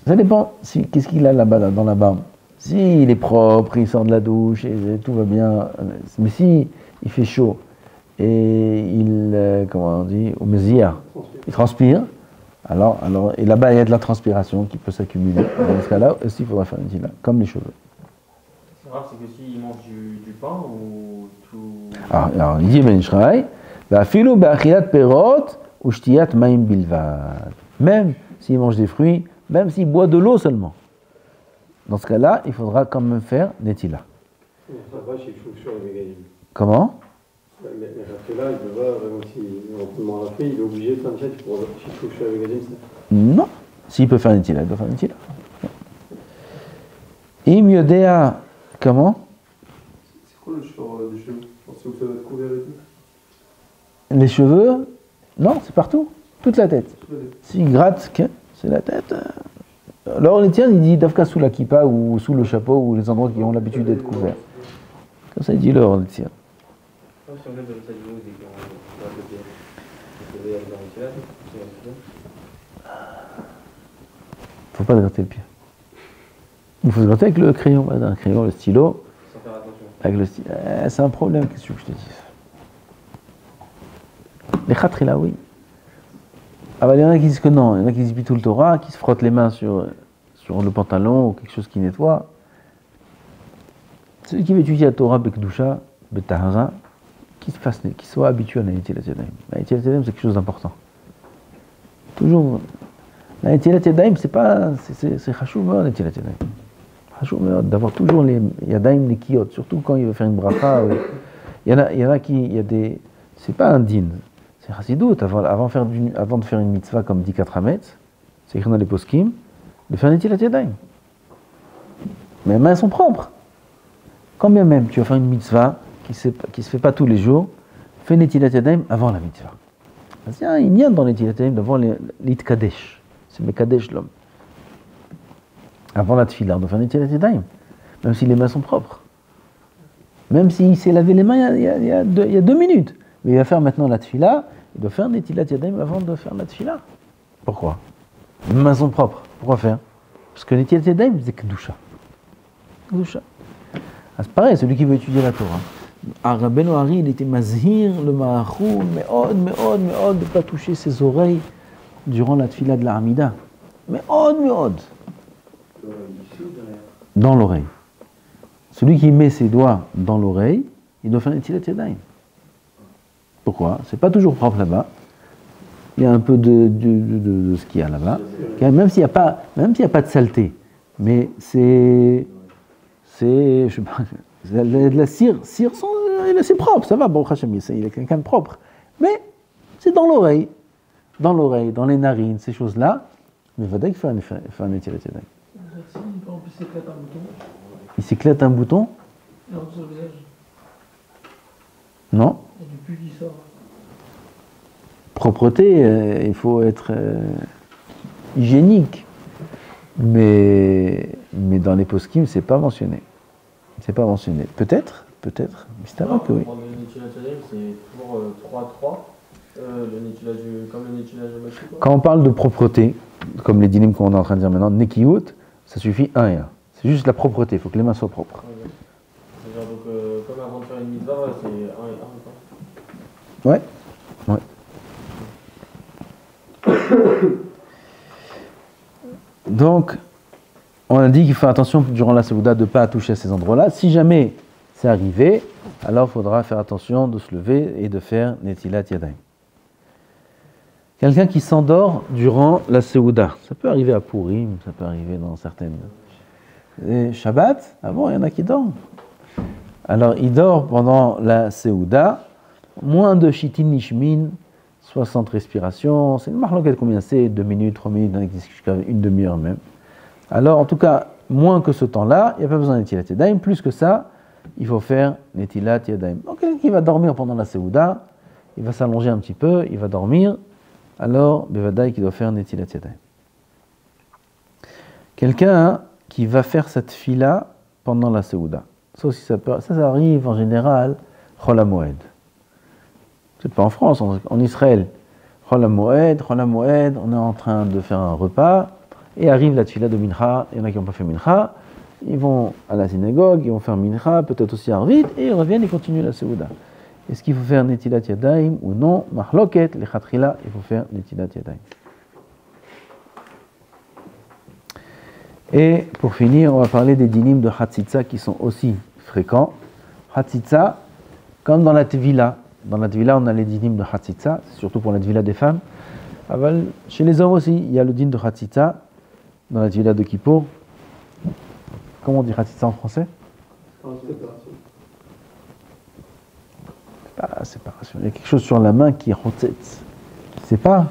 Ça dépend, qu'est-ce qu'il a là-bas dans la barbe. S'il est propre, il sort de la douche, et tout va bien. Mais si il fait chaud, et il, comment on dit, au mezia, il transpire. Alors, et là-bas, il y a de la transpiration qui peut s'accumuler. Dans ce cas-là, aussi, il faudra faire une tila, comme les cheveux. C'est rare, c'est que s'il mange du pain ou tout. Alors il dit Ben Ishraï, Va'afilu ba'achilat perot ou shtiyat ma'im bilvad. Même s'il mange des fruits, même s'il boit de l'eau seulement. Dans ce cas-là, il faudra quand même faire netila. Comment? Mais là, il peut pas, si on l'a fait, il est obligé de faire une tchèque pour toucher avec les ça. Non. S'il peut faire une tila, il doit faire une tila. Im yodea, comment? C'est quoi le short des cheveux? C'est où ça va être couvert et tout? Les cheveux? Non, c'est partout. Toute la tête. S'il gratte c'est la tête. Alors les tiens, il dit Dafka sous la kippa ou sous le chapeau ou les endroits qui ont l'habitude d'être couverts. Comme ça, il dit leur les tiens. Si on lève le salut et qu'on va le pied, vous pouvez aller dans le théâtre, Faut pas se gratter le pied. Il faut se gratter avec le crayon, un crayon, le stylo. sans faire attention. Avec le stylo. C'est un problème, qu'est-ce que je te dis. Les khatri là, oui. Ah bah, il y en a qui disent que non, il y en a qui disent tout le Torah, qui se frottent les mains sur le pantalon ou quelque chose qui nettoie. Celui qui veut étudier la Torah, Bekdusha, Betahara, qu'il soit habitué à la Netilat Yadayim. La Netilat Yadayim, c'est quelque chose d'important. Toujours. La Netilat Yadayim, c'est Chashou Meod, la Netilat Yadayim. Chashou Meod, d'avoir toujours les Yadayim Nekiyot, surtout quand il veut faire une bracha. Il y en a qui, c'est pas un din. C'est Chassidut, avant de faire une mitzvah comme dit Katrametz, c'est écrit dans les poskim, de faire Netilat Yadayim. Mais les mains sont propres. Quand bien même tu vas faire une mitzvah qui se fait pas tous les jours, fais Netilat Yadayim avant la mitzvah. Il y a un lien dans Netilat Yadayim devant l'Itkadesh. C'est Mekadesh l'homme. Avant la tefila, on doit faire Netilat Yadayim. Même si les mains sont propres. Même s'il s'est lavé les mains il y a 2 minutes. Mais il va faire maintenant la tefila, il doit faire Netilat Yadayim avant de faire la tefila. Pourquoi? Les mains sont propres. Pourquoi faire? Parce que Netilat Yadayim, c'est Kedusha. Kedusha. Ah, c'est pareil, celui qui veut étudier la Torah. Rabbeinu Ari, il était mazhir, le marachou, me'od, de ne pas toucher ses oreilles durant la tefila de la Hamida. Me'od. Dans l'oreille. Celui qui met ses doigts dans l'oreille, il doit faire Netilat Yadayim. Pourquoi? C'est pas toujours propre là-bas. Il y a un peu de ce qu'il y a là-bas. Même s'il n'y a pas de saleté. Mais c'est je sais pas, de la cire c'est propre, ça va, bon, Hachem, il est quelqu'un de propre. Mais c'est dans l'oreille, dans les narines, ces choses-là. Mais il va dire qu'il faut un Netilat Yadayim. Il s'éclate un bouton. Il s'éclate un bouton? Il rentre sur le visage. Non. Il y a du pus qui sort. Propreté, il faut être hygiénique. Mais dans les poskim, c'est pas mentionné. C'est pas mentionné. Peut-être, mais c'est vrai que oui. Le Netilat Yadayim, c'est toujours 3-3, comme le Netilat Yadayim. Quand on parle de propreté, comme les dynimes qu'on est en train de dire maintenant, Nekiyut, ça suffit 1 et 1. C'est juste la propreté, il faut que les mains soient propres. C'est genre, donc, comme avant de faire une mitzvah, c'est 1 et 1, Ouais. Donc, on a dit qu'il faut attention durant la Séouda de ne pas toucher à ces endroits-là. Si jamais c'est arrivé, alors il faudra faire attention de se lever et de faire Netilat Yadayim. Quelqu'un qui s'endort durant la Séouda, ça peut arriver à Purim, ça peut arriver dans certaines... Et Shabbat, il y en a qui dorment. Alors, il dort pendant la Séouda, moins de Shitin Nishmin, 60 respirations, c'est une marloquette combien c'est, 2 minutes, 3 minutes, il existe jusqu'à une demi-heure même. Alors en tout cas, moins que ce temps-là, il n'y a pas besoin de Netilat Yadayim, plus que ça, il faut faire Netilat Yadayim. Donc quelqu'un qui va dormir pendant la Séouda, il va s'allonger un petit peu, il va dormir, alors Bevadaï qui doit faire Netilat Yadayim. Quelqu'un qui va faire cette fila pendant la Séouda, ça aussi ça arrive en général, Chol HaMoed. C'est pas en France, en Israël. Chol HaMoed, on est en train de faire un repas, et arrive la tefila de Mincha, il y en a qui n'ont pas fait Mincha, ils vont à la synagogue, ils vont faire Mincha, peut-être aussi Arvit, et ils reviennent et continuent la Séouda. Est-ce qu'il faut faire Netilat Yadayim ou non? Mahloket, les Khatrila, il faut faire Netilat Yadayim. Et pour finir, on va parler des dinim de Hatzitza qui sont aussi fréquents. Hatzitza, comme dans la Tvila. Dans la Tvila, on a les dinim de Hatzitza, surtout pour la Tvila des femmes. Chez les hommes aussi, il y a le din de Hatzitza, dans la Tvila de Kippour. Comment on dit Hatzitza en français? Séparation. Il y a quelque chose sur la main qui est Hotzetz. C'est pas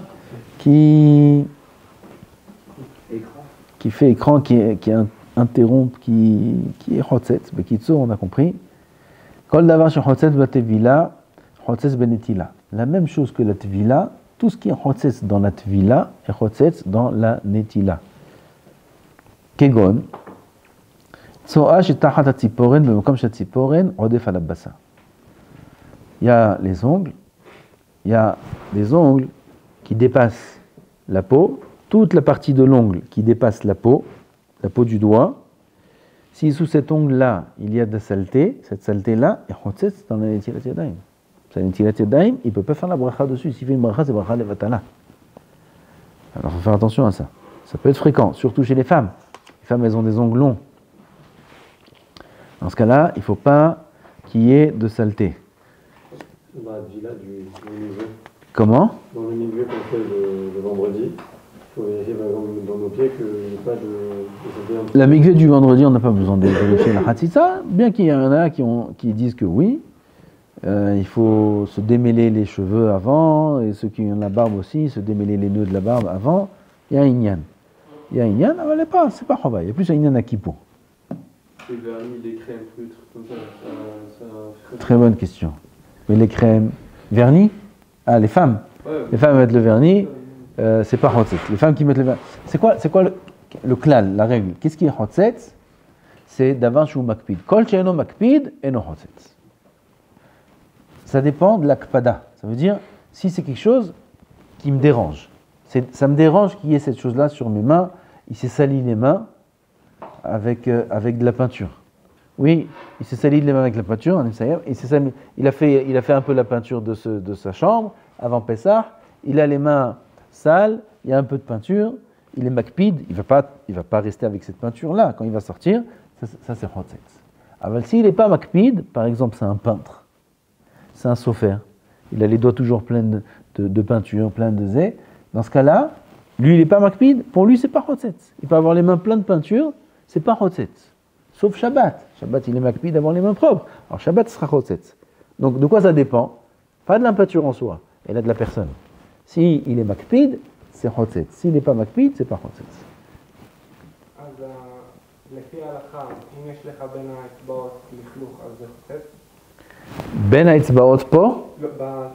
qui fait écran, qui interrompt, qui est Hotzetz. Bekitso, on a compris. Kol davar chez Hotzetz batevila, Hotzetz benetila. La même chose que la Tvila, Tout ce qui est chotzetz dans la tvila est chotzetz dans la netila. Kegon, tsoa shetachat hatziporen bemokom shetziporen rodef al basa. Il y a les ongles, il y a des ongles qui dépassent la peau, toute la partie de l'ongle qui dépasse la peau du doigt. Si sous cet ongle-là, il y a de la saleté, cette saleté-là est chotzetz dans la netilat yadayim. C'est la netilat yadayim, il ne peut pas faire la bracha dessus. S'il fait une bracha, c'est bracha levatala. Alors il faut faire attention à ça. Ça peut être fréquent, surtout chez les femmes. Les femmes, elles ont des ongles longs. Dans ce cas-là, il ne faut pas qu'il y ait de saleté. Dans la villa du milieu. Comment? Dans le milieu qu'on fait le vendredi, il faut vérifier par exemple dans nos pieds qu'il n'y ait pas de saleté. La mikveh du vendredi, on n'a pas besoin de vérifier la hatzitza, bien qu'il y en a qui disent que oui. Il faut se démêler les cheveux avant, et ceux qui ont la barbe aussi, se démêler les nœuds de la barbe avant. Il y a un inyan. Il y a un inyan, mais c'est pas chava. Il y a plus un inyan à Kippour. Les vernis, les crèmes, tous les trucs comme ça. Très bonne question. Mais les crèmes, vernis? Ah, les femmes. Ouais. Les femmes mettent le vernis, c'est pas chotzetz. Les femmes qui mettent le vernis. C'est quoi le klal, la règle? Qu'est-ce qui est chotzetz? C'est davar shu makpid. Kol she'eno makpid, eno chotzetz. Ça dépend de l'akpada. Ça veut dire, si c'est quelque chose qui me dérange, ça me dérange qu'il y ait cette chose-là sur mes mains, il s'est sali les mains avec de la peinture. Oui, il s'est sali les mains avec la peinture, il a fait un peu la peinture de sa chambre, avant Pessah, il a les mains sales, il y a un peu de peinture, il est makpid, il va pas rester avec cette peinture-là, quand il va sortir, ça c'est chotzetz. Alors s'il n'est pas makpid, par exemple c'est un peintre, c'est un sofer. Il a les doigts toujours pleins de peinture, plein de zé. Dans ce cas-là, lui, il n'est pas makpid. Pour lui, c'est pas chotzetz. Il peut avoir les mains pleines de peinture, c'est pas chotzetz. Sauf Shabbat. Shabbat, il est makpid d'avoir les mains propres. Alors Shabbat sera chotzetz. Donc de quoi ça dépend? Pas de la peinture en soi, et là de la personne. Si il est makpid, c'est chotzetz. S'il n'est pas makpid, c'est pas chotzetz. אז לפי ההלכה, אם יש לך בין האצבעות לכלוך, אז זה חוצץ? בין האצבעות פה,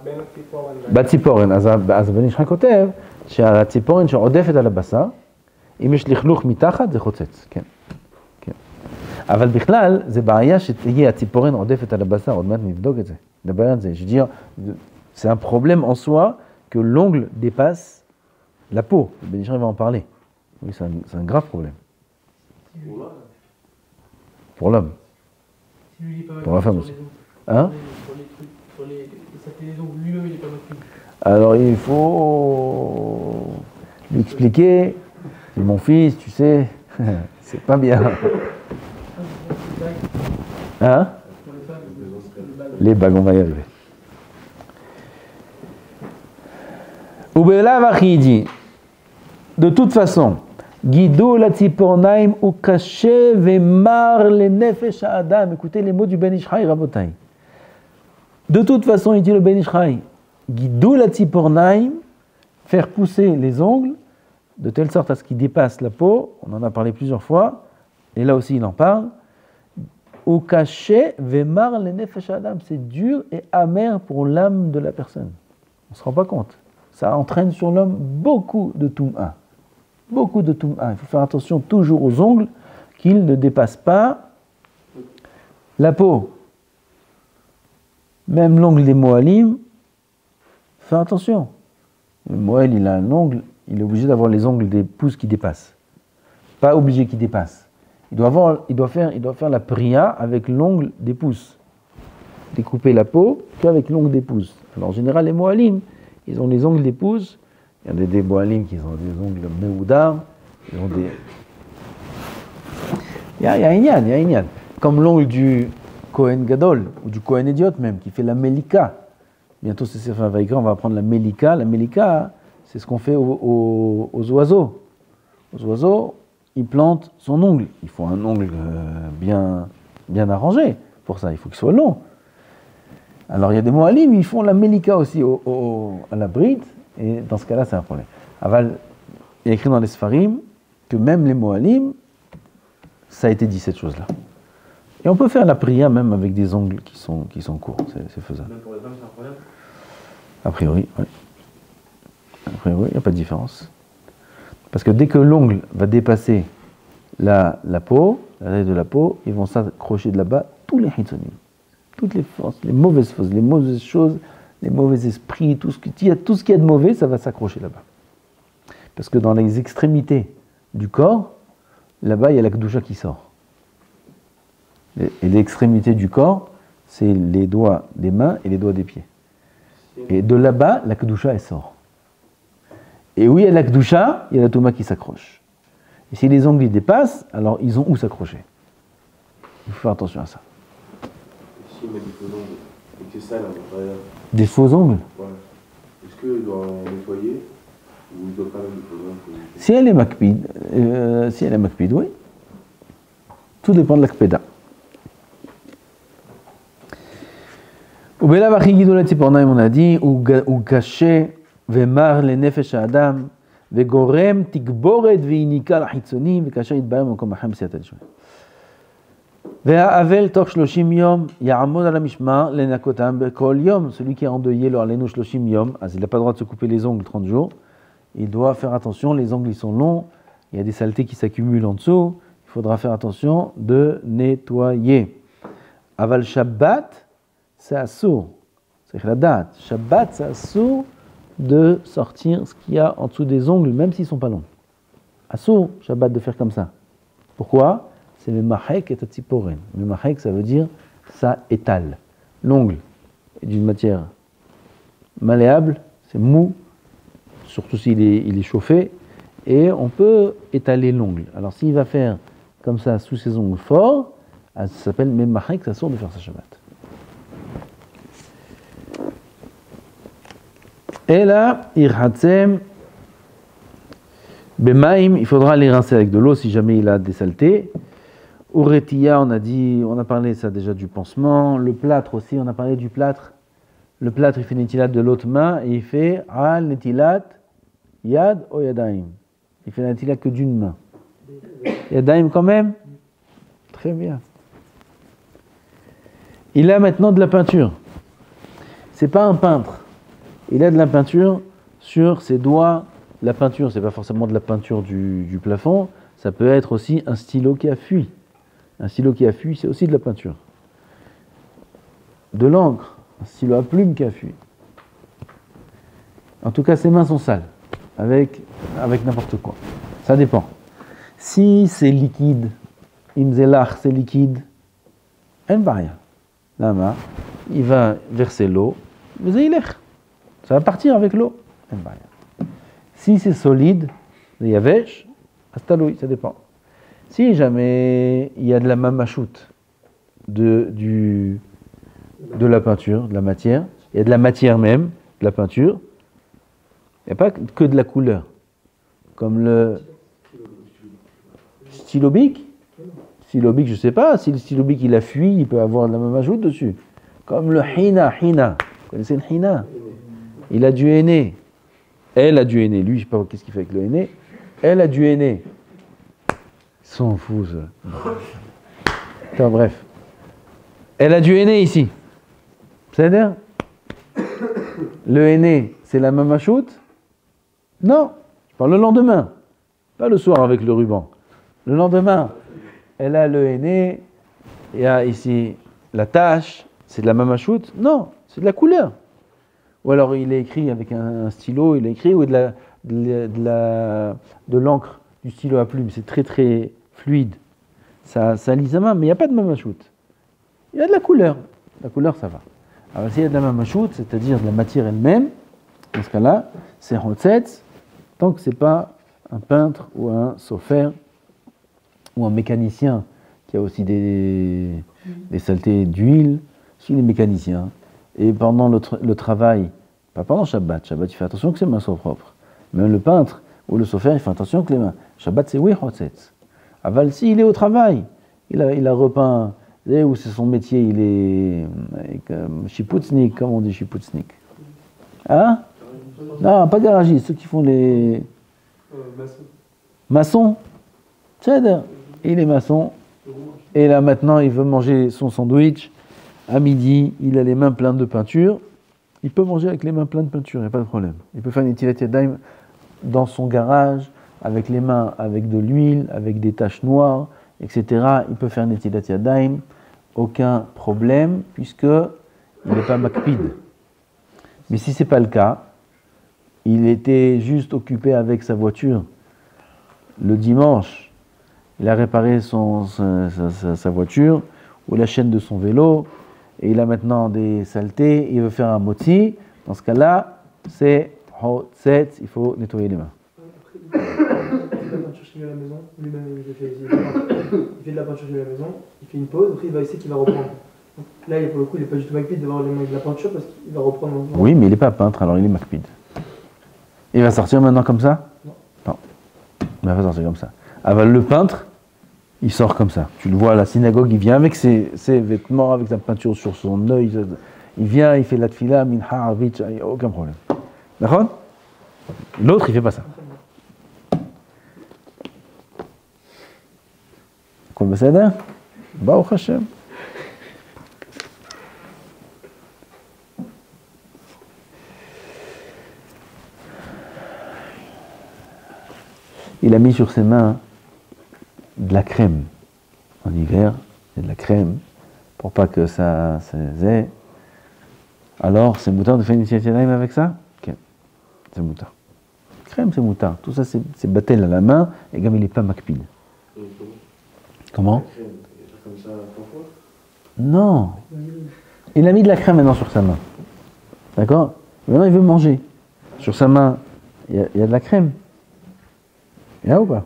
בין הציפורן. בציפורן, אז בן איש חי כותב שהציפורן שעודפת על הבשר, אם יש לכלוך מתחת זה חוצץ, כן. אבל בכלל, זה בעיה שתהיה הציפורן עודפת על הבשר, עוד מעט נבדוק את זה, נדבר על זה. Je veux dire, c'est un problème en soi que l'ongle dépasse la peau. Ben Ishraï va en parler. Oui, c'est un grave problème. Pour l'homme. Pour la femme aussi. Hein? Alors il faut lui expliquer, mon fils, tu sais, c'est pas bien. Hein? Les bagues, on va y arriver. De toute façon, Guido la tzipornaim ou caché vemar le nefesh adam. Écoutez les mots du Ben Ishraï, Rabotai. De toute façon, il dit le Ben Ishraï, Guido la tzipornaim, faire pousser les ongles de telle sorte à ce qu'ils dépassent la peau. On en a parlé plusieurs fois, et là aussi il en parle. Ou caché vemar le nefesh adam. C'est dur et amer pour l'âme de la personne. On ne se rend pas compte. Ça entraîne sur l'homme beaucoup de toum'a. Beaucoup de toum'a. Il faut faire attention toujours aux ongles qu'ils ne dépassent pas la peau. Même l'ongle des Moalim, fais attention. Le Moël, il a un ongle, il est obligé d'avoir les ongles des pouces qui dépassent. Pas obligé qu'ils dépassent. Il doit faire la priya avec l'ongle des pouces. Découper la peau qu'avec l'ongle des pouces. Alors en général, les Moalim, ils ont les ongles des pouces. Il y a des Moalim qui ont des ongles Meoudar. Ils ont des... Il y a un Inyan. Comme l'ongle du Kohen Gadol, ou du Kohen Idiot même, qui fait la Melika. Bientôt, c'est Sefer Vaïkra, on va apprendre la Melika. La Melika, c'est ce qu'on fait aux oiseaux. Aux oiseaux, ils plantent son ongle. Il faut un ongle bien arrangé pour ça. Il faut qu'il soit long. Alors, il y a des Moalim, ils font la Melika aussi à la bride. Et dans ce cas-là, c'est un problème. Aval, il y a écrit dans les Sfarim que même les Moalim, ça a été dit cette chose-là. Et on peut faire la prière même avec des ongles qui sont courts, c'est faisable. Même pour les femmes, c'est un problème. A priori, oui. priori, il n'y a pas de différence. Parce que dès que l'ongle va dépasser la peau, la taille de la peau, ils vont s'accrocher de là-bas tous les hitzonim, toutes les forces, les mauvaises choses, les mauvais esprits, tout ce qu'il y a de mauvais, ça va s'accrocher là-bas. Parce que dans les extrémités du corps, là-bas, il y a la kedusha qui sort. Et l'extrémité du corps, c'est les doigts des mains et les doigts des pieds. Et de là-bas, la kedusha, elle sort. Et où il y a la kedusha, il y a la touma qui s'accroche. Et si les ongles ils dépassent, alors ils ont où s'accrocher. Il faut faire attention à ça. Si on met des faux ongles, et que c'est ça là, des faux ongles? Ouais. Est-ce qu'il doit nettoyer ou il doit quand même des faux ongles? Si elle est makpid, oui. Tout dépend de la kpeda. Ou bela vachi gidolet tsipornaim, on a dit, ou caché vemar le nefesh adam וגורם תגבורת ויניקה לחיצונים וכאשר יתבהר במקום אחר בסייעתא דשמיא. והאבל תוך 30 יום יעמוד על המשמר לנקותם בכל יום. Celui qui est endeuillé le alenu 30 yom, il n'a pas le droit de se couper les ongles 30 jours. Il doit faire attention, les ongles ils sont longs, il y a des saletés qui s'accumulent en dessous, il faudra faire attention de nettoyer. Aval Shabbat, c'est assour. C'est la date. Shabbat, c'est assour de sortir ce qu'il y a en dessous des ongles, même s'ils ne sont pas longs. Assour, Shabbat, de faire comme ça. Pourquoi? C'est le mahek et tziporen. Le mahek, ça veut dire ça étale. L'ongle est d'une matière malléable, c'est mou, surtout s'il est chauffé, et on peut étaler l'ongle. Alors s'il va faire comme ça sous ses ongles forts, ça s'appelle memahek, ça sort de faire sa Shabbat. Et là, irhatzem, bemaim, il faudra les rincer avec de l'eau si jamais il a des saletés. Uretia, on a parlé ça déjà du pansement. Le plâtre aussi, on a parlé du plâtre. Le plâtre, il fait netilat de l'autre main et il fait al netilat yad o yadaim. Il fait netilat que d'une main. Yadaim quand même? Très bien. Il a maintenant de la peinture. C'est pas un peintre. Il a de la peinture sur ses doigts. La peinture, c'est pas forcément de la peinture du plafond. Ça peut être aussi un stylo qui a fui. Un stylo qui a fui, c'est aussi de la peinture. De l'encre, un stylo à plume qui a fui. En tout cas, ses mains sont sales, avec n'importe quoi. Ça dépend. Si c'est liquide, imzelach, c'est liquide, en rien. Là, il va verser l'eau, ça va partir avec l'eau, en rien. Si c'est solide, le yavesh, astaloui, ça dépend. Si jamais il y a de la mamachout, de la peinture, de la matière, il y a de la matière même, de la peinture, il n'y a pas que de la couleur. Comme le stylo bic. Stylo bic, je ne sais pas, si le stylo bic il a fui, il peut avoir de la mamachout dessus. Comme le hina. Vous connaissez le hina? Il a du henné. Elle a du henné. Lui, je ne sais pas qu'est-ce qu'il fait avec le henné. Elle a du henné. Ils s'en foutent, ça. Bref. Elle a du henné ici. C'est-à-dire, le henné, c'est la mamachout? Non. Je parle le lendemain. Pas le soir avec le ruban. Le lendemain, elle a le henné. Il y a ici la tache. C'est de la mamachout? Non. C'est de la couleur. Ou alors il est écrit avec un stylo, il est écrit, ou de l'encre, du stylo à plume, c'est très très fluide. Ça lit sa main, mais il n'y a pas de mamachout. Il y a de la couleur. La couleur, ça va. Alors s'il y a de la mamachout, c'est-à-dire de la matière elle-même, dans ce cas-là, c'est hotzetz, tant que ce n'est pas un peintre ou un sofer ou un mécanicien qui a aussi des saletés d'huile. S'il est mécanicien, et pendant le travail, pas pendant Shabbat, il fait attention que ses mains soient propres. Même le peintre ou le sofer, il fait attention que les mains. Shabbat, c'est oui, hotzetz. Aval, s'il est au travail, il a repeint, ou c'est son métier, il est chiputznik, comment on dit chiputznik? Hein? Non, pas garagiste, ceux qui font les... Maçons. C'est-à-dire, il est maçon, et là maintenant, il veut manger son sandwich. À midi, il a les mains pleines de peinture, il peut manger avec les mains pleines de peinture, il n'y a pas de problème. Il peut faire une netilat yadayim dans son garage, avec les mains, avec de l'huile, avec des taches noires, etc. Il peut faire une netilat yadayim, aucun problème, puisque il n'est pas makpid. Mais si ce n'est pas le cas, il était juste occupé avec sa voiture. Le dimanche, il a réparé sa voiture, ou la chaîne de son vélo, et il a maintenant des saletés, il veut faire un moti. Dans ce cas-là, c'est hotset, il faut nettoyer les mains. Après, il fait de la peinture chez lui à la maison, lui-même il fait de la peinture chez lui à la maison, il fait une pause, après il va essayer qu'il va reprendre. Donc là, pour le coup, il n'est pas du tout makpid de voir les mains avec de la peinture parce qu'il va reprendre. Oui, mais il n'est pas peintre, alors il est makpid. Il va sortir maintenant comme ça? Non. Il va pas sortir comme ça. Ah, le peintre, il sort comme ça. Tu le vois à la synagogue, il vient avec ses vêtements, avec sa peinture sur son œil. Il vient, il fait la tfila, min ha'avitch, il n'y a aucun problème. D'accord? L'autre, il ne fait pas ça. Kol beseder? Baruch Hashem. Il a mis sur ses mains de la crème. En hiver, il y a de la crème pour pas que ça s'aie. Alors, c'est moutard de faire une initiative avec ça? Ok, c'est moutard. Crème, c'est moutard. Tout ça, c'est battel à la main, et comme il n'est pas makpid. Comment? Comme ça, parfois. Non. Il a mis de la crème maintenant sur sa main. D'accord? Maintenant, il veut manger. Sur sa main, il y a de la crème. Il y a ou pas?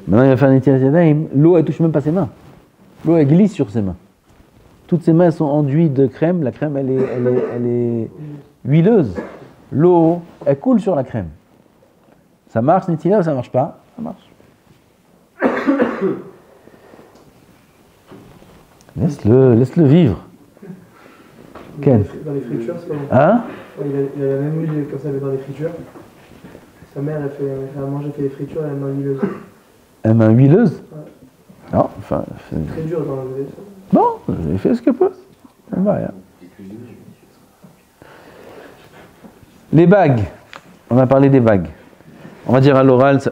Maintenant, il va faire une initiative. L'eau, elle touche même pas ses mains. L'eau, elle glisse sur ses mains. Toutes ses mains sont enduites de crème. La crème, elle est huileuse. L'eau, elle coule sur la crème. Ça marche, Netila, ou ça marche pas? Ça marche. Laisse-le vivre. Ken. Dans les fritures, c'est pas bon. Hein? Il a la même huile comme ça, mais dans les fritures. Sa mère, elle fait à manger, elle fait les fritures, elle a une main huileuse. Elle main huileuse? Ouais. Non, enfin. Très dur dans l'enlever. Bon, j'ai fait ce que peut. Ça va, rien. Les bagues. On a parlé des bagues. On va dire à l'oral. Ça...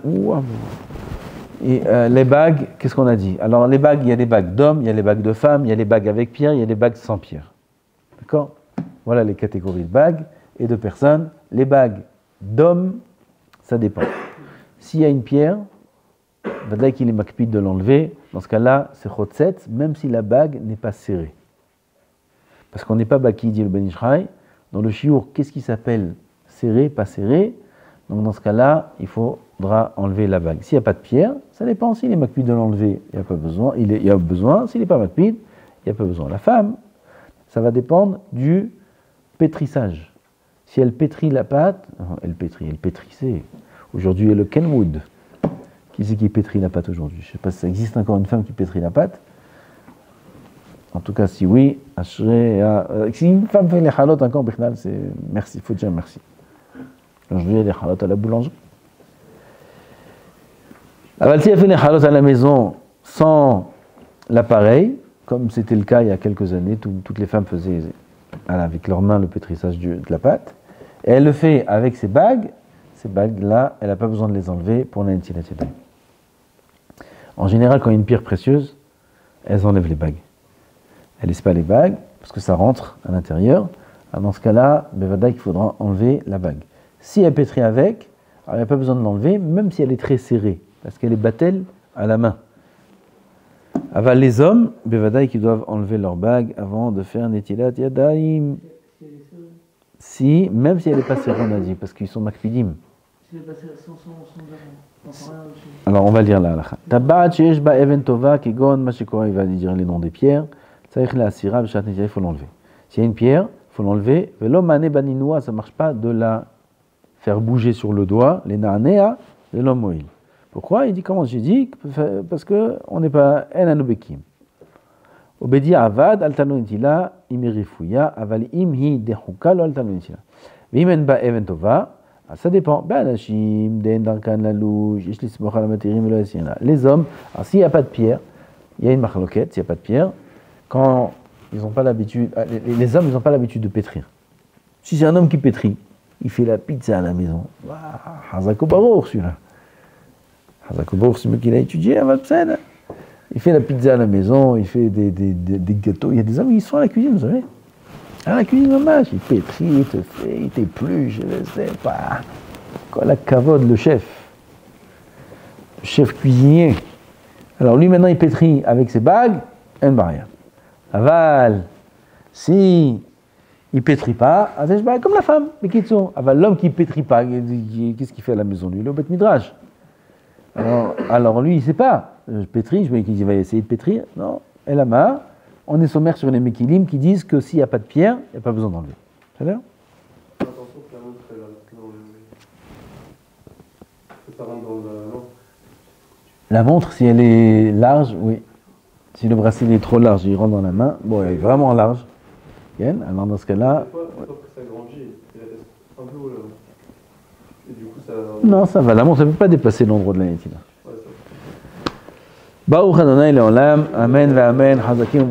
Et les bagues, qu'est-ce qu'on a dit? Alors, les bagues, il y a des bagues d'hommes, il y a les bagues de femmes, il y a les bagues avec pierre, il y a les bagues sans pierre. D'accord? Voilà les catégories de bagues et de personnes. Les bagues d'hommes, ça dépend. S'il y a une pierre, Vadaï qu'il est makpid de l'enlever, dans ce cas-là, c'est chotset, même si la bague n'est pas serrée. Parce qu'on n'est pas baki, dit le Ben Ishraï. Dans le chiour, qu'est-ce qui s'appelle serré, pas serré? Donc dans ce cas-là, il faudra enlever la bague. S'il n'y a pas de pierre, ça dépend. S'il est makpid de l'enlever, il n'y a pas besoin. Il y a besoin. S'il n'est pas makpid, il n'y a pas besoin. La femme, ça va dépendre du pétrissage. Si elle pétrit la pâte, elle pétrissait. Aujourd'hui, il y a le Kenwood. Qui c'est qui pétrit la pâte aujourd'hui? Je ne sais pas si ça existe encore une femme qui pétrit la pâte. En tout cas, si oui, si une femme fait les halotes encore, c'est merci, il faut dire merci. Aujourd'hui, il y a les halotes à la boulangerie. Alors, si elle fait les halotes à la maison sans l'appareil, comme c'était le cas il y a quelques années, toutes les femmes faisaient avec leurs mains le pétrissage de la pâte, et elle le fait avec ses bagues-là, elle n'a pas besoin de les enlever pour l'intila yadayim. En général, quand il y a une pierre précieuse, elles enlèvent les bagues. Elles ne laissent pas les bagues, parce que ça rentre à l'intérieur. Alors dans ce cas-là, il faudra enlever la bague. Si elle pétrit avec, alors il n'y a pas besoin de l'enlever, même si elle est très serrée, parce qu'elle est battelle à la main. Aval les hommes, qui doivent enlever leur bague avant de faire netilat yadayim. Si, même si elle n'est pas serrée, on a dit, parce qu'ils sont makpidim. Alors on va lire là. Tabat sheyesh ba even tova kigon mashikora, il va dire les noms des pierres. Il faut l'enlever. S'il y a une pierre, il faut l'enlever. Velo mane baninua, ça ne marche pas de la faire bouger sur le doigt. Les naanea, de l'homme oil. Pourquoi? Il dit comment j'ai dit? Parce qu'on n'est pas en anubekim. Obedi avad altano intila imirifouya aval imhi dehuka lo altano intila. Vimen ba even tova. Ça dépend. Les hommes, s'il n'y a pas de pierre, il y a une marloquette, s'il n'y a pas de pierre, quand ils n'ont pas l'habitude, les hommes, ils n'ont pas l'habitude de pétrir. Si c'est un homme qui pétrit, il fait la pizza à la maison. Hazako Baruch, celui-là. Hazako Baruch, c'est celui qui l'a étudié à Valpsen. Il fait la pizza à la maison, il fait des gâteaux. Il y a des hommes qui sont à la cuisine, vous savez. À la cuisine, dommage. Il pétrit, il te fait, il t'épluche, je sais pas. Quoi, la cavode, le chef. Le chef cuisinier. Alors lui, maintenant, il pétrit avec ses bagues, un barrière. Aval, si il pétrit pas, comme la femme, mais qui sont. Aval, l'homme qui pétrit pas, qu'est-ce qu'il fait à la maison, lui? Le bête midrash. Alors lui, il sait pas. Je pétris, je me dis qu'il va essayer de pétrir. Non, et la main, on est sommaire sur les Mekilim qui disent que s'il n'y a pas de pierre, il n'y a pas besoin d'enlever. C'est l'air? Attention que la montre est là. Ça rentre dans le. La montre, si elle est large, oui. Si le bracelet est trop large, il rentre dans la main. Bon, elle est vraiment large. Alors dans ce cas-là. Des fois, ça grandit, il reste un peu haut là. Et du coup, ça. Non, ça va. La montre, ça ne peut pas dépasser l'endroit de la nétina. Ouais, ça. Baruch Adonai Leolam. Amen, Amen. Hazakim.